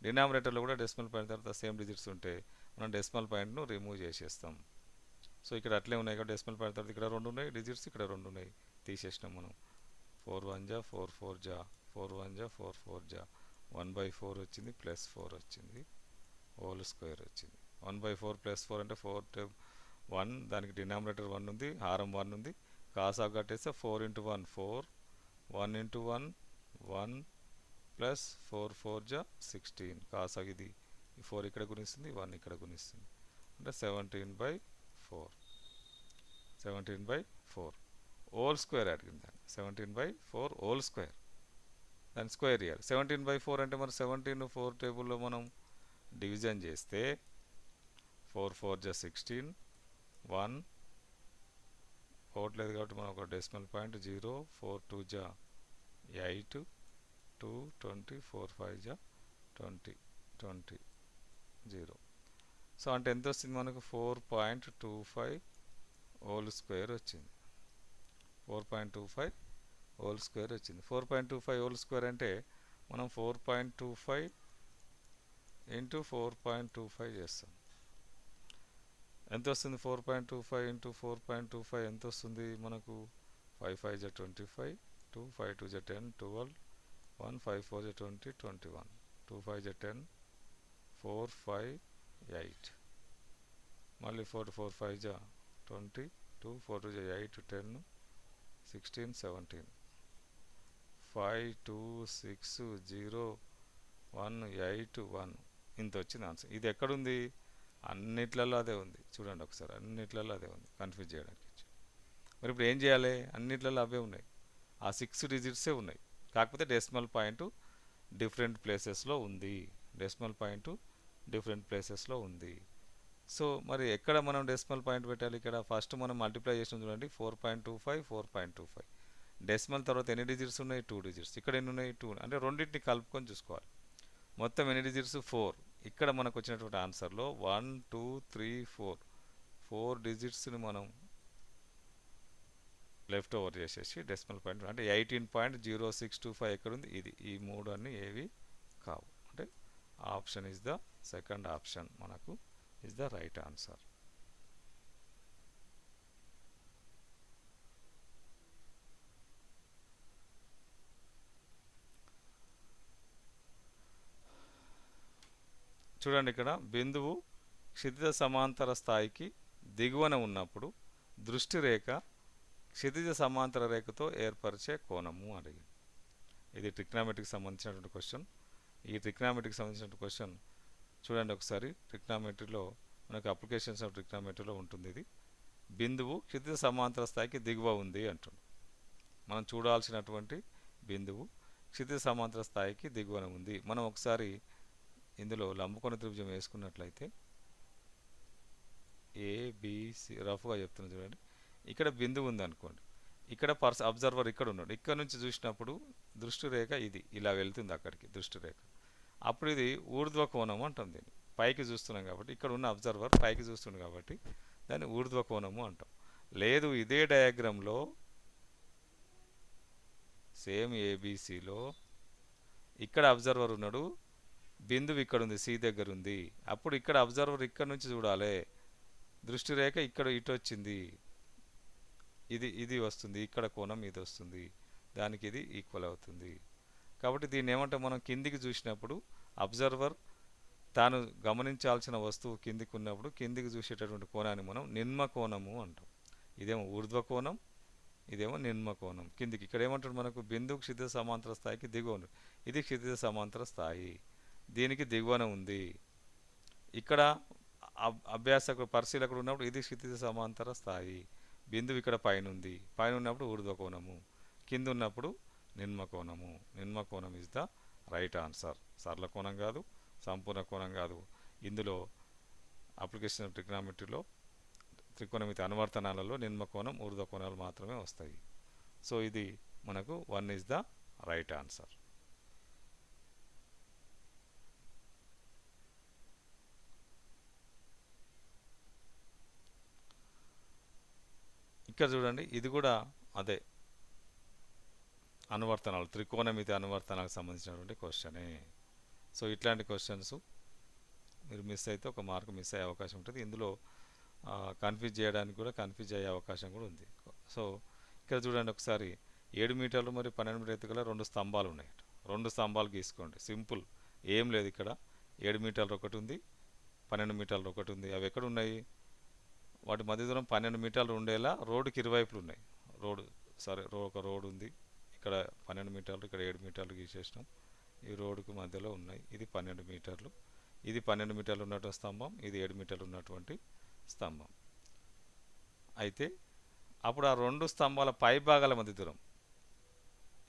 డినామినేటర్లో కూడా డెసిమల్ పాయింట్ తర్వాత సేమ్ డిజిట్స్ ఉంటే మనం డెసిమల్ పాయింట్ను రిమూవ్ చేసేస్తాం. సో ఇక్కడ అట్లే ఉన్నాయి కదా, డెసిమల్ పాయింట్ తర్వాత ఇక్కడ 2 ఉన్నాయి డిజిట్స్, ఇక్కడ 2 ఉన్నాయి, తీసేసినాం మనం. 4 1 జా 4 4 జా 4 1 జా 4 4 జా 1/4 వచ్చింది, ప్లస్ 4 వచ్చింది, హోల్ స్క్వేర్ వచ్చింది. 1/4 ప్లస్ 4 అంటే 4 1, దానికి డినామినేటర్ 1 ఉంది, హారం 1 ఉంది, కాసా కట్టేస్తే 4 × 1 4, 1 × 1 1 ప్లస్ 4 4 జా 16, కాసా ఇది 4 ఇక్కడ గుణిస్తుంది, 1 ఇక్కడ గుణిస్తుంది, అంటే 17/4. 17/4 హోల్ స్క్వేర్ అడిగింది దాన్ని. 17/4 హోల్ స్క్వేర్, దాన్ని స్క్వేర్ ఇవ్వాలి. 17/4 అంటే మరి 17 4 టేబుల్లో మనం డివిజన్ చేస్తే 4 4 జా 16, 1 పోవట్లేదు కాబట్టి మనం ఒక డెసిమల్ పాయింట్ 0, 4 2 జా 8, 2 20, 4 5 జా 20, 20 0. సో అంటే ఎంత వస్తుంది మనకు? 4.25 హోల్ స్క్వేర్ వచ్చింది. 4.25 హోల్ స్క్వేర్ వచ్చింది. 4.25 హోల్ స్క్వేర్ అంటే మనం 4.25 × 4.25 చేస్తాం. ఎంత వస్తుంది? 4.25 × 4.25 ఎంత వస్తుంది మనకు? 5 5 జా 25, 2 5 2 జా 10, 12, 1 5 4 జా 20, 21, 2 5 జా 10, 4 5 8, మళ్ళీ 4 4 5 జా 20, 2 4 2 జా 8, 10, 16 17, 5 2 6 0 1 8 1. ఇంత వచ్చింది ఆన్సర్. ఇది ఎక్కడుంది? అన్నిట్లలో అదే ఉంది. చూడండి ఒకసారి, అన్నిట్లలో అదే ఉంది, కన్ఫ్యూజ్ చేయడానికి. మరి ఇప్పుడు ఏం చేయాలి? అన్నిట్లలో అవే ఉన్నాయి, ఆ 6 డిజిట్సే ఉన్నాయి, కాకపోతే డెసిమల్ పాయింట్ డిఫరెంట్ ప్లేసెస్లో ఉంది. డెసిమల్ పాయింట్ డిఫరెంట్ ప్లేసెస్లో ఉంది. సో మరి ఎక్కడ మనం డెసిమల్ పాయింట్ పెట్టాలి? ఇక్కడ ఫస్ట్ మనం మల్టిప్లై చేసిన చూడండి, 4.25 4.25. డెసిమల్ తర్వాత ఎన్ని డిజిట్స్ ఉన్నాయి? 2 డిజిట్స్. ఇక్కడ ఎన్ని ఉన్నాయి? 2. అంటే రెండింటిని కలుపుకొని చూసుకోవాలి. మొత్తం ఎన్ని డిజిట్స్? 4. ఇక్కడ మనకు వచ్చినటువంటి ఆన్సర్లో 1 2 3 4 డిజిట్స్ని మనం లెఫ్ట్ ఓవర్ చేసేసి డెసిమల్ పాయింట్ అంటే 18.0625 ఎక్కడుంది? ఇది. ఈ 3 అన్నీ ఏవి కావు. అంటే option is the second option మనకు ఈజ్ ద రైట్ ఆన్సర్. చూడండి, ఇక్కడ బిందువు క్షితిజ సమాంతర స్థాయికి దిగువన ఉన్నప్పుడు దృష్టి రేఖ క్షితిజ సమాంతర రేఖతో ఏర్పరిచే కోణము అడిగింది. ఇది ట్రిగ్నామెట్రీకి సంబంధించినటువంటి క్వశ్చన్. ఈ ట్రిగ్నామెట్రీకి సంబంధించిన క్వశ్చన్ చూడండి ఒకసారి. ట్రిగ్నామెట్రీలో మనకు అప్లికేషన్స్ ఆఫ్ ట్రిగ్నామెట్రీలో ఉంటుంది ఇది. బిందువు క్షితిజ సమాంతర స్థాయికి దిగువ ఉంది అంటుంది. మనం చూడాల్సినటువంటి బిందువు క్షితిజ సమాంతర స్థాయికి దిగువన ఉంది. మనం ఒకసారి ఇందులో లంబకోణ త్రిభుజం వేసుకున్నట్లయితే ఏబిసి రఫ్గా చెప్తున్నా చూడండి. ఇక్కడ బిందువు ఉంది అనుకోండి, ఇక్కడ అబ్జర్వర్ ఇక్కడ ఉన్నాడు. ఇక్కడ నుంచి చూసినప్పుడు దృష్టి రేఖ ఇది ఇలా వెళ్తుంది అక్కడికి దృష్టి రేఖ. అప్పుడు ఇది ఊర్ధ్వ కోణం అంటాం దీన్ని. పైకి చూస్తున్నాం కాబట్టి, ఇక్కడ ఉన్న అబ్జర్వర్ పైకి చూస్తుంది కాబట్టి దాన్ని ఊర్ధ్వ కోణము అంటాం. లేదు ఇదే డయాగ్రామ్లో సేమ్ ఏబిసిలో ఇక్కడ అబ్జర్వర్ ఉన్నాడు, బిందువు ఇక్కడ ఉంది, సి దగ్గర ఉంది. అప్పుడు ఇక్కడ అబ్జర్వర్ ఇక్కడ నుంచి చూడాలి, దృష్టి రేఖ ఇక్కడ ఇటు వచ్చింది, ఇది వస్తుంది, ఇక్కడ కోణం ఇది వస్తుంది, దానికి ఇది ఈక్వల్ అవుతుంది. కాబట్టి దీన్ని ఏమంటే మనం కిందికి చూసినప్పుడు అబ్జర్వర్ తాను గమనించాల్సిన వస్తువు కిందికి ఉన్నప్పుడు కిందికి చూసేటటువంటి కోణాన్ని మనం నిమ్న కోణము అంటాం. ఇదేమో ఊర్ధ్వ కోణం, ఇదేమో నిమ్న కోణం కిందికి. ఇక్కడ ఏమంటాడు మనకు బిందువు క్షితిజ సమాంతర స్థాయికి దిగువ ఉంది. ఇది క్షితిజ సమాంతర స్థాయి, దీనికి దిగువన ఉంది. ఇక్కడ అభ్యాసకుడు పరిశీలకుడు ఉన్నప్పుడు ఇది క్షితిజ సమాంతర స్థాయి, బిందువు ఇక్కడ పైన ఉంది, పైన ఉన్నప్పుడు ఊర్ధ్వ కోణము, కింద ఉన్నప్పుడు నిమ్న కోణము. నిమ్న కోణం ఇస్ ద రైట్ ఆన్సర్. సరళ కోణం కాదు, సంపూర్ణ కోణం కాదు. ఇందులో అప్లికేషన్ ఆఫ్ ట్రిగ్నామెట్రీలో త్రికోణమితి అనువర్తనాలలో నిమ్న కోణం ఊర్ధ్వ కోణాలు మాత్రమే వస్తాయి. సో ఇది మనకు 1 ఇస్ ద రైట్ ఆన్సర్. ఇక్కడ చూడండి, ఇది కూడా అదే అనువర్తనాలు, త్రికోణమితి అనువర్తనాలకు సంబంధించినటువంటి క్వశ్చనే. సో ఇట్లాంటి క్వశ్చన్స్ మీరు మిస్ అయితే ఒక మార్క్ మిస్ అయ్యే అవకాశం ఉంటుంది. ఇందులో కన్ఫ్యూజ్ చేయడానికి కూడా కన్ఫ్యూజ్ అయ్యే అవకాశం కూడా ఉంది. సో ఇక్కడ చూడండి ఒకసారి, 7 మీటర్లు మరియు 12 మీటర్ల ఎత్తుగల 2 స్తంభాలు ఉన్నాయి. 2 స్తంభాలు గీసుకోండి, సింపుల్, ఏం లేదు. ఇక్కడ 7 మీటర్లు ఒకటి ఉంది, 12 మీటర్లు ఒకటి ఉంది. అవి ఎక్కడ ఉన్నాయి? వాటి మధ్య దూరం 12 మీటర్లు ఉండేలా రోడ్డుకి ఇరువైపులు ఉన్నాయి. ఒక రోడ్ ఉంది, ఇక్కడ 12 మీటర్లు, ఇక్కడ 7 మీటర్లు గీసేసినాం. ఈ రోడ్డుకు మధ్యలో ఉన్నాయి. ఇది 12 మీటర్లు, ఇది 12 మీటర్లు ఉన్నటువంటి స్తంభం, ఇది 7 మీటర్లు ఉన్నటువంటి స్తంభం. అయితే అప్పుడు ఆ 2 స్తంభాల పై భాగాల మధ్య దూరం,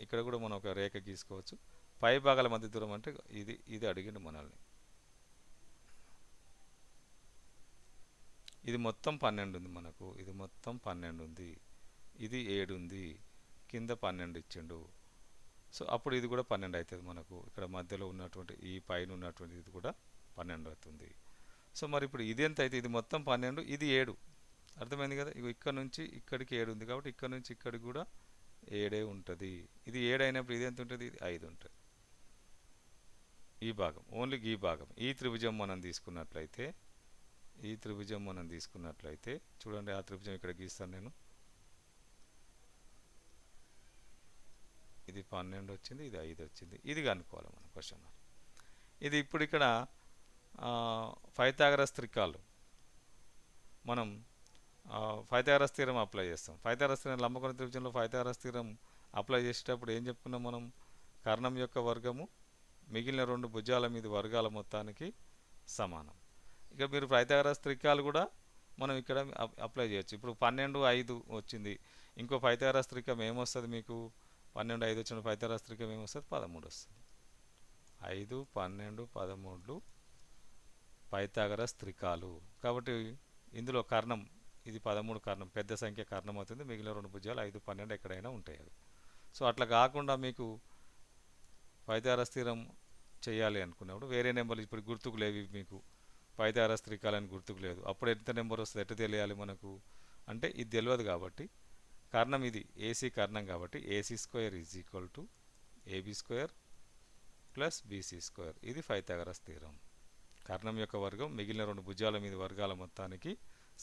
ఇక్కడ కూడా మనం ఒక రేఖ గీసుకోవచ్చు. పై భాగాల మధ్య దూరం అంటే ఇది అడిగిండు మనల్ని. ఇది మొత్తం 12 ఉంది మనకు, ఇది మొత్తం 12 ఉంది, ఇది 7 ఉంది, కింద 12 ఇచ్చిండు. సో అప్పుడు ఇది కూడా 12 అవుతుంది మనకు. ఇక్కడ మధ్యలో ఉన్నటువంటి ఈ పైన ఉన్నటువంటి ఇది కూడా 12 అవుతుంది. సో మరి ఇప్పుడు ఇది ఎంత అయితే? ఇది మొత్తం 12, ఇది 7. అర్థమైంది కదా? ఇక ఇక్కడ నుంచి ఇక్కడికి 7 ఉంది కాబట్టి ఇక్కడ నుంచి ఇక్కడికి కూడా 7 ఉంటుంది. ఇది 7 అయినప్పుడు ఇది ఎంత ఉంటుంది? ఇది 5 ఉంటుంది. ఈ భాగం, ఓన్లీ ఈ భాగం. ఈ త్రిభుజం మనం తీసుకున్నట్లయితే చూడండి, ఆ త్రిభుజం ఇక్కడ గీస్తాను నేను. ఇది 12 వచ్చింది, ఇది 5 వచ్చింది. ఇది కనుక్కోవాలి మనం క్వశ్చన్. ఇది ఇప్పుడు ఇక్కడ పైథాగరస్ త్రికాలు, మనం పైథాగరస్ థీరం అప్లై చేస్తాం. పైథాగరస్ థీరం లంబకోణ త్రిభుజంలో పైథాగరస్ థీరం అప్లై చేసేటప్పుడు ఏం చెప్పుకున్నాం మనం? కర్ణం యొక్క వర్గము మిగిలిన 2 భుజాల మీద వర్గాల మొత్తానికి సమానం. ఇక మీరు పైథాగరస్ త్రికాలు కూడా మనం ఇక్కడ అప్లై చేయొచ్చు. ఇప్పుడు 12, 5 వచ్చింది. ఇంకో పైథాగరస్ త్రికం ఏమొస్తుంది మీకు? 12, 5 వచ్చిన పైథాగరస్ త్రికం ఏమొస్తుంది? 13 వస్తుంది. 5, 12, 13 పైథాగరస్ త్రికాలు. కాబట్టి ఇందులో కర్ణం, ఇది 13 కర్ణం, పెద్ద సంఖ్య కర్ణం అవుతుంది. మిగిలిన 2 భుజాలు 5, 12 ఎక్కడైనా ఉంటాయి అవి. సో అట్లా కాకుండా మీకు పైథాగరస్ థీరం చేయాలి అనుకున్నప్పుడు వేరే నెంబర్లు ఇప్పుడు గుర్తుకు లేవు, మీకు పైథాగరస్ త్రికాలని గుర్తుకు లేదు. అప్పుడు ఎంత నెంబర్ వస్తుంది, ఎట్లా తెలియాలి మనకు అంటే? ఇది తెలియదు కాబట్టి కర్ణం, ఇది ఏసీ కర్ణం కాబట్టి AC² is equal to AB² plus BC². ఇది పైథాగరస్ థీరం. కర్ణం యొక్క వర్గం మిగిలిన 2 భుజాల మీద వర్గాల మొత్తానికి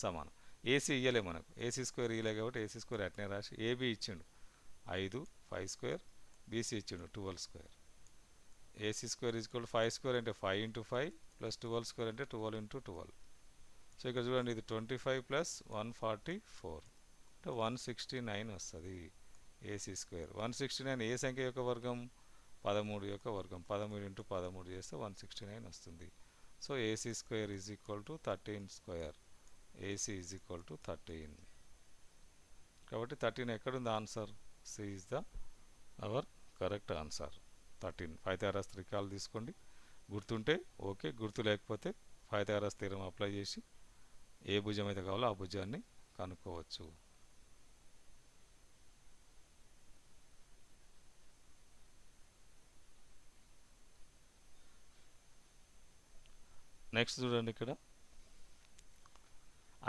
సమానం. ఏసీ ఇయ్యలే మనకు, AC² ఇయ్యలే కాబట్టి AC² అట్నే రాసి, AB ఇచ్చిండు 5, 5², BC ఇచ్చిండు 12². AC² ఈజ్ ఈక్వల్ టు 5² అంటే 5 × 5 ప్లస్ 12² అంటే 12 × 12. సో ఇక్కడ చూడండి, ఇది 25 ప్లస్ 144 అంటే 169 వస్తుంది AC². 169 ఏ సంఖ్య యొక్క వర్గం? 13 యొక్క వర్గం 13 ఇంటూ 13 చేస్తే 169 వస్తుంది. So AC square is equal to 13 square. AC is equal to 13. కాబట్టి 13 ఎక్కడుంది answer? C is the our correct answer. 13. Pythagoras త్రికాలు తీసుకోండి. గుర్తుంటే ఓకే, గుర్తు లేకపోతే పైథాగరస్ థీరం అప్లై చేసి ఏ భుజం అయితే కావాలో ఆ భుజాన్ని కనుక్కోవచ్చు. నెక్స్ట్ చూడండి, ఇక్కడ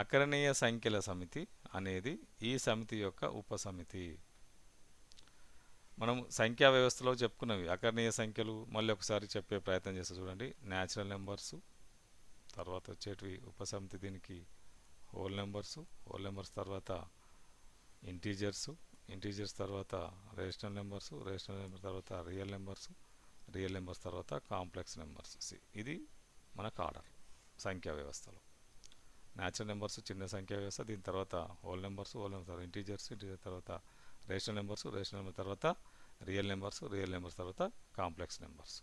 అకరణీయ సంఖ్యల సమితి అనేది ఈ సమితి యొక్క ఉపసమితి. మనం సంఖ్యా వ్యవస్థలో చెప్పుకున్నవి అకరణీయ సంఖ్యలు మళ్ళీ ఒకసారి చెప్పే ప్రయత్నం చేస్తే చూడండి. న్యాచురల్ నెంబర్సు, తర్వాత వచ్చేటివి ఉపసమితి దీనికి హోల్ నెంబర్స్ తర్వాత ఇంటీజర్స్ తర్వాత రేషనల్ నెంబర్స్ తర్వాత రియల్ నెంబర్స్ తర్వాత కాంప్లెక్స్ నెంబర్స్. ఇది మనకు ఆర్డర్ సంఖ్యా వ్యవస్థలో. న్యాచురల్ నెంబర్స్ చిన్న సంఖ్యా వ్యవస్థ, దీని తర్వాత హోల్ నెంబర్స్ తర్వాత ఇంటీజర్స్ తర్వాత రేషనల్ నెంబర్స్ తర్వాత రియల్ నెంబర్స్ తర్వాత కాంప్లెక్స్ నెంబర్స్.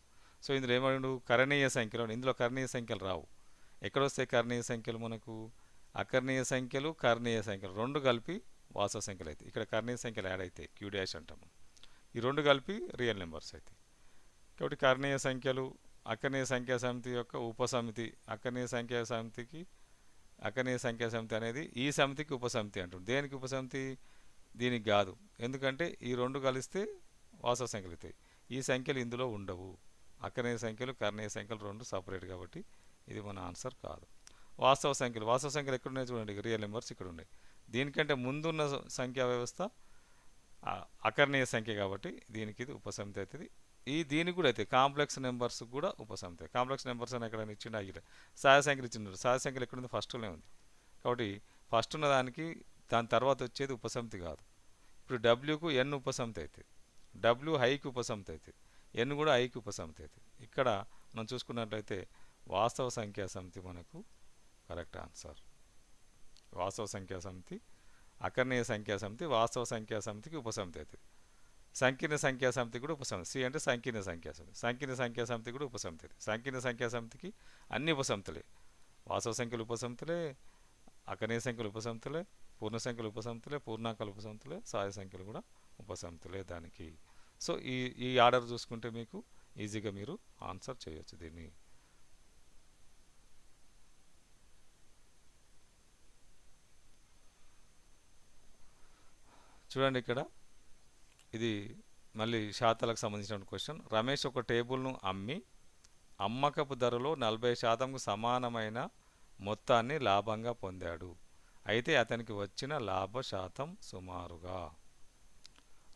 సో ఇందులో ఏమడు కరణీయ సంఖ్యలు, ఇందులో కరణీయ సంఖ్యలు రావు. ఎక్కడొస్తాయి కరణీయ సంఖ్యలు? మనకు అకరణీయ సంఖ్యలు, కరణీయ సంఖ్యలు రెండు కలిపి వాస్తవ సంఖ్యలు అవుతాయి. ఇక్కడ కరణీయ సంఖ్యలు యాడ్ అవుతాయి, క్యూ డాష్ అంటాము. ఈ రెండు కలిపి రియల్ నెంబర్స్ అవుతాయి. కాబట్టి కరణీయ సంఖ్యలు అకరణీయ సంఖ్యా సమితి యొక్క ఉపసమితి. అకరణీయ సంఖ్యా సమితి అనేది ఈ సమితికి ఉపసమితి అంటుంది. దేనికి ఉపసమితి? దీనికి కాదు. ఎందుకంటే ఈ రెండు కలిస్తే వాస్తవ సంఖ్యలు అవుతాయి. ఈ సంఖ్యలు ఇందులో ఉండవు. అకరణీయ సంఖ్యలు కరణీయ సంఖ్యలు రెండు సపరేట్, కాబట్టి ఇది మన ఆన్సర్ కాదు. వాస్తవ సంఖ్యలు ఎక్కడున్నాయి చూడండి, రియల్ నెంబర్స్ ఇక్కడ ఉన్నాయి. దీనికంటే ముందున్న సంఖ్యా వ్యవస్థ అకరణీయ సంఖ్య, కాబట్టి దీనికి ఇది ఉపసమితి అవుతుంది. దీనికి కూడా అయితే కాంప్లెక్స్ నెంబర్స్ కూడా ఉపసమితి. కాంప్లెక్స్ నెంబర్స్ అని ఎక్కడ ఇచ్చిండు? అయ్యి సహజ సంఖ్యలు ఇచ్చిండు. సహజ సంఖ్యలు ఎక్కడుంది? ఫస్ట్లోనే ఉంది. కాబట్టి ఫస్ట్ ఉన్న దానికి దాని తర్వాత వచ్చేది ఉపసమితి కాదు. ఇప్పుడు డబ్ల్యూకు ఎన్ ఉపసమితి అవుతుంది, డబ్ల్యూ హైకి ఉపసమితి అవుతుంది, ఎన్ కూడా ఐకి ఉపసమితి అవుతుంది. ఇక్కడ మనం చూసుకున్నట్లయితే వాస్తవ సంఖ్యా సమితి మనకు కరెక్ట్ ఆన్సర్. వాస్తవ సంఖ్యా సమితి అకరణీయ సంఖ్యా సమితి వాస్తవ సంఖ్యా సమితికి ఉపసమితి అవుతుంది. సంకీర్ణ సంఖ్యా సమితి కూడా ఉపసమితి. సి అంటే సంకీర్ణ సంఖ్యా సమితి. సంకీర్ణ సంఖ్యా సమితి కూడా ఉపసమితి అవుతుంది. సంకీర్ణ సంఖ్యా సమితికి అన్ని ఉపసమితులే, వాస్తవ సంఖ్యలు ఉపసమితులే, అకరణీయ సంఖ్యలు ఉపసమితులే, పూర్ణ సంఖ్యలు ఉపసమితులే, పూర్ణాంకాలు ఉపసమితులే, సహజ సంఖ్యలు కూడా ఉపసమితులే దానికి. సో ఈ ఆర్డర్ చూసుకుంటే మీకు ఈజీగా మీరు ఆన్సర్ చేయొచ్చు దీన్ని. చూడండి, ఇక్కడ ఇది మళ్ళీ శాతాలకు సంబంధించిన క్వశ్చన్. రమేష్ ఒక టేబుల్ను అమ్మి అమ్మకపు ధరలో 40% సమానమైన మొత్తాన్ని లాభంగా పొందాడు. అయితే అతనికి వచ్చిన లాభ శాతం సుమారుగా.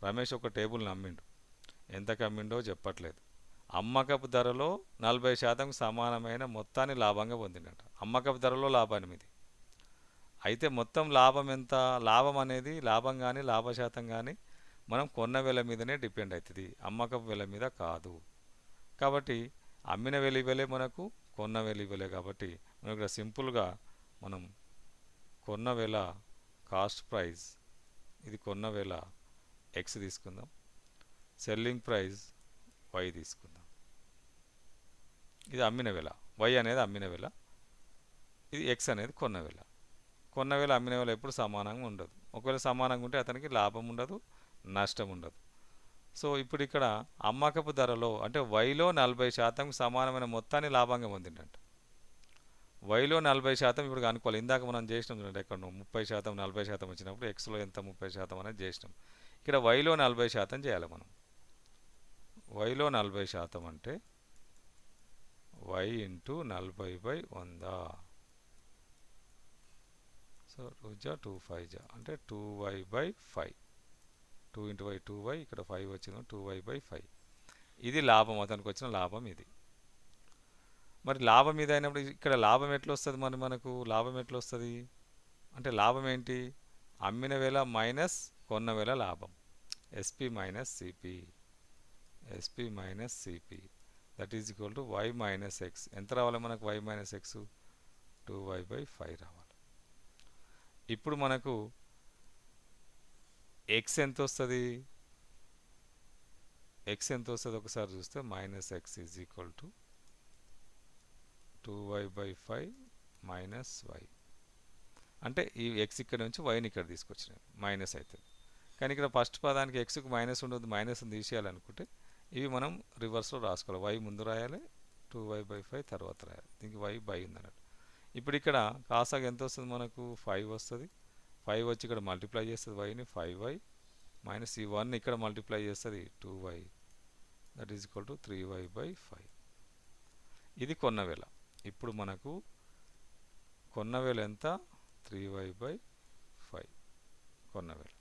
రమేష్ ఒక టేబుల్ని అమ్మిండు, ఎంతకు అమ్మిండో చెప్పట్లేదు. అమ్మకపు ధరలో 40% సమానమైన మొత్తాన్ని లాభంగా పొందిండట. అమ్మకపు ధరలో లాభాన్ని ఇది. అయితే మొత్తం లాభం ఎంత? లాభం అనేది లాభం కానీ లాభశాతం కానీ మనం కొన్న వెల మీదనే డిపెండ్ అవుతుంది, అమ్మకపు వెల మీద కాదు. కాబట్టి అమ్మిన వెల ఇవ్వలే, మనకు కొన్న వెల ఇవ్వలే. కాబట్టి మనం ఇక్కడ సింపుల్గా మనం కొన్న వెల కాస్ట్ ప్రైస్, ఇది కొన్న వెల ఎక్స్ తీసుకుందాం, సెల్లింగ్ ప్రైస్ వై తీసుకుందాం. ఇది అమ్మిన వెల, వై అనేది అమ్మిన వెల, ఇది ఎక్స్ అనేది కొన్న వెల. కొన్న వేల అమ్మిన వేల ఎప్పుడు సమానంగా ఉండదు. ఒకవేళ సమానంగా ఉంటే అతనికి లాభం ఉండదు, నష్టం ఉండదు. సో ఇప్పుడు ఇక్కడ అమ్మకపు ధరలో అంటే వైలో 40% సమానమైన మొత్తాన్ని లాభంగా పొందిండంట. వైలో 40% ఇప్పుడు అనుకోవాలి. ఇందాక మనం చేసినాం చూడండి, ఎక్కడ 30% 40% వచ్చినప్పుడు ఎక్స్లో ఎంత 30% అనేది చేసినాం. ఇక్కడ వైలో 40% చేయాలి మనం. వైలో 40% అంటే వై ఇంటూ 40/100. సో 2 5 అంటే 2y/5. 2 ఇంటూ వై 2y, ఇక్కడ 5 వచ్చింది 2y/5. ఇది లాభం, అతనికి వచ్చిన లాభం ఇది. మరి లాభం ఇది అయినప్పుడు ఇక్కడ లాభం ఎట్లా వస్తుంది? మనకు లాభం ఎట్లా వస్తుంది అంటే లాభం ఏంటి? అమ్మిన వేల మైనస్ కొన్న వేల లాభం, SP minus CP. SP minus CP that is equal to y minus x. ఎంత రావాలి మనకు? వై మైనస్ ఎక్స్ 2y/5 రావాలి. ఇప్పుడు మనకు ఎక్స్ ఎంత వస్తుంది? ఎక్స్ ఎంత వస్తుంది ఒకసారి చూస్తే minus x is equal to 2y/5 minus y. అంటే ఈ ఎక్స్ ఇక్కడ నుంచి వైని ఇక్కడ తీసుకొచ్చినాయి మైనస్ అవుతుంది. కానీ ఇక్కడ ఫస్ట్ పదానికి ఎక్స్కి మైనస్ ఉండదు, మైనస్ తీసేయాలనుకుంటే ఇవి మనం రివర్స్లో రాసుకోవాలి. వై ముందు రాయాలి, 2y/5 తర్వాత రాయాలి. దీనికి వై బై ఉంది అన్నట్టు. ఇప్పుడు ఇక్కడ కాసాగా ఎంత వస్తుంది మనకు 5 వస్తుంది. 5 వచ్చి ఇక్కడ మల్టిప్లై చేస్తుంది వైని, 5y మైనస్ ఈ 1 ఇక్కడ మల్టిప్లై చేస్తుంది 2y, that is equal to 3y/5. ఇది కొన్నవేళ. ఇప్పుడు మనకు కొన్నవేళ ఎంత? 3y/5 కొన్నవేళ.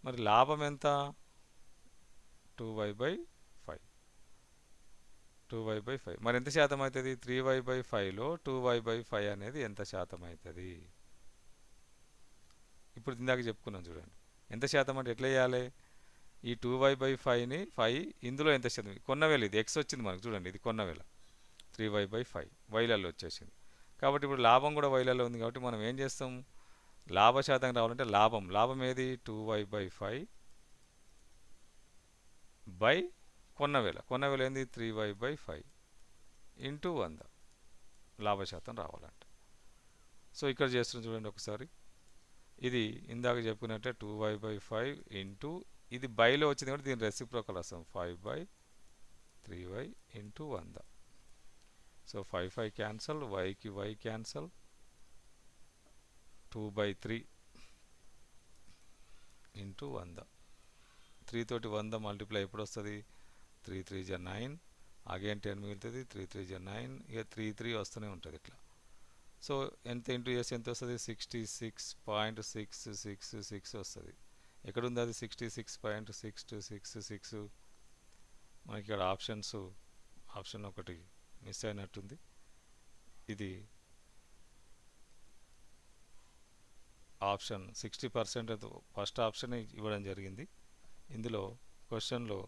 మరి లాభం ఎంత? 2y/5. 2y/5 మరి ఎంత శాతం అవుతుంది? 3y/5లో 2y/5 అనేది ఎంత శాతం అవుతుంది? ఇప్పుడు ఇందాక చెప్పుకున్నాం చూడండి. ఎంత శాతం అంటే ఎట్లా వేయాలి? ఈ 2y/5ని 5 ఇందులో ఎంత శాతం? కొన్నవేళ ఇది ఎక్స్ వచ్చింది మనకు చూడండి, ఇది కొన్నవేళ 3y/5 వైలలో వచ్చేసింది. కాబట్టి ఇప్పుడు లాభం కూడా వైలలో ఉంది కాబట్టి మనం ఏం చేస్తాం? లాభ శాతం రావాలంటే లాభం ఏది? 2y/5 బై కొన్నవేళ ఏంది? 3y/5 ఇంటూ 100 లాభ శాతం రావాలంటే. సో ఇక్కడ చేస్తున్నాం చూడండి ఒకసారి. ఇది ఇందాక చెప్పుకున్నట్టే 2y/5 ఇంటూ ఇది బైలో వచ్చింది కాబట్టి దీని రెసిప్రోకల్ వస్తాం 5/3y ఇంటూ 100. సో 5 క్యాన్సల్, వైకి వై క్యాన్సల్, 2/3 ఇంటూ 100. 3 తోటి 100 మల్టిప్లై ఎప్పుడు వస్తుంది? 3 3 = 9, అగైన్ 10 మిగులుతుంది, 3 3 = 9, ఇక 3 3 వస్తూనే ఉంటుంది ఇట్లా. సో ఎంత ఇంటూ చేసి ఎంత వస్తుంది? 66.666 వస్తుంది. ఎక్కడుంది అది? 66.666. మనకి ఇక్కడ ఆప్షన్ ఒకటి మిస్ అయినట్టుంది. ఇది ఆప్షన్ 60% ఫస్ట్ ఆప్షన్ ఇవ్వడం జరిగింది. ఇందులో క్వశ్చన్లో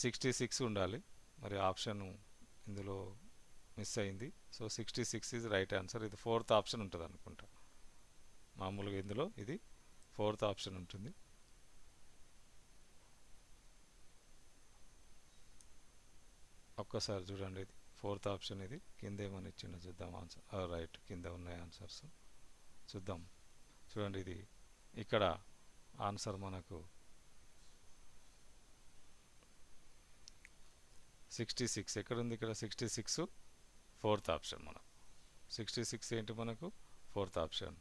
66 ఉండాలి, మరి ఆప్షన్ ఇందులో మిస్ అయింది. So 66 is right answer. ఇది 4th ఆప్షన్ ఉంటుంది అనుకుంటా. మామూలుగా ఇందులో ఇది 4th ఆప్షన్ ఉంటుంది. ఒక్కసారి చూడండి, ఇది 4th ఆప్షన్. ఇది కింద ఏమని ఇచ్చిందో చూద్దాం. ఆన్సర్ రైట్, కింద ఉన్నాయి ఆన్సర్స్ చూద్దాం. చూడండి, ఇది ఇక్కడ ఆన్సర్ మనకు 66 ఎక్కడుంది? ఇక్కడ 66 4th ఆప్షన్. మనం 66 ఏంటి మనకు? 4th option.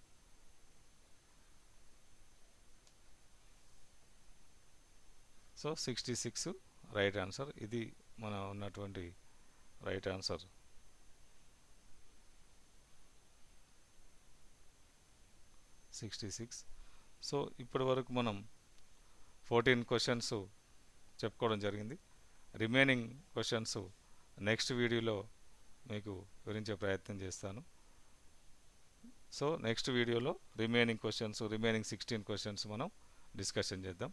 So 66 right answer. ఇది మన ఉన్నటువంటి రైట్ ఆన్సర్. సో ఇప్పటి వరకు మనం 14 క్వశ్చన్స్ చెప్పుకోవడం జరిగింది. రిమైనింగ్ క్వశ్చన్స్ నెక్స్ట్ వీడియోలో మీకు వివరించే ప్రయత్నం చేస్తాను. సో నెక్స్ట్ వీడియోలో రిమైనింగ్ 16 క్వశ్చన్స్ మనం డిస్కషన్ చేద్దాం.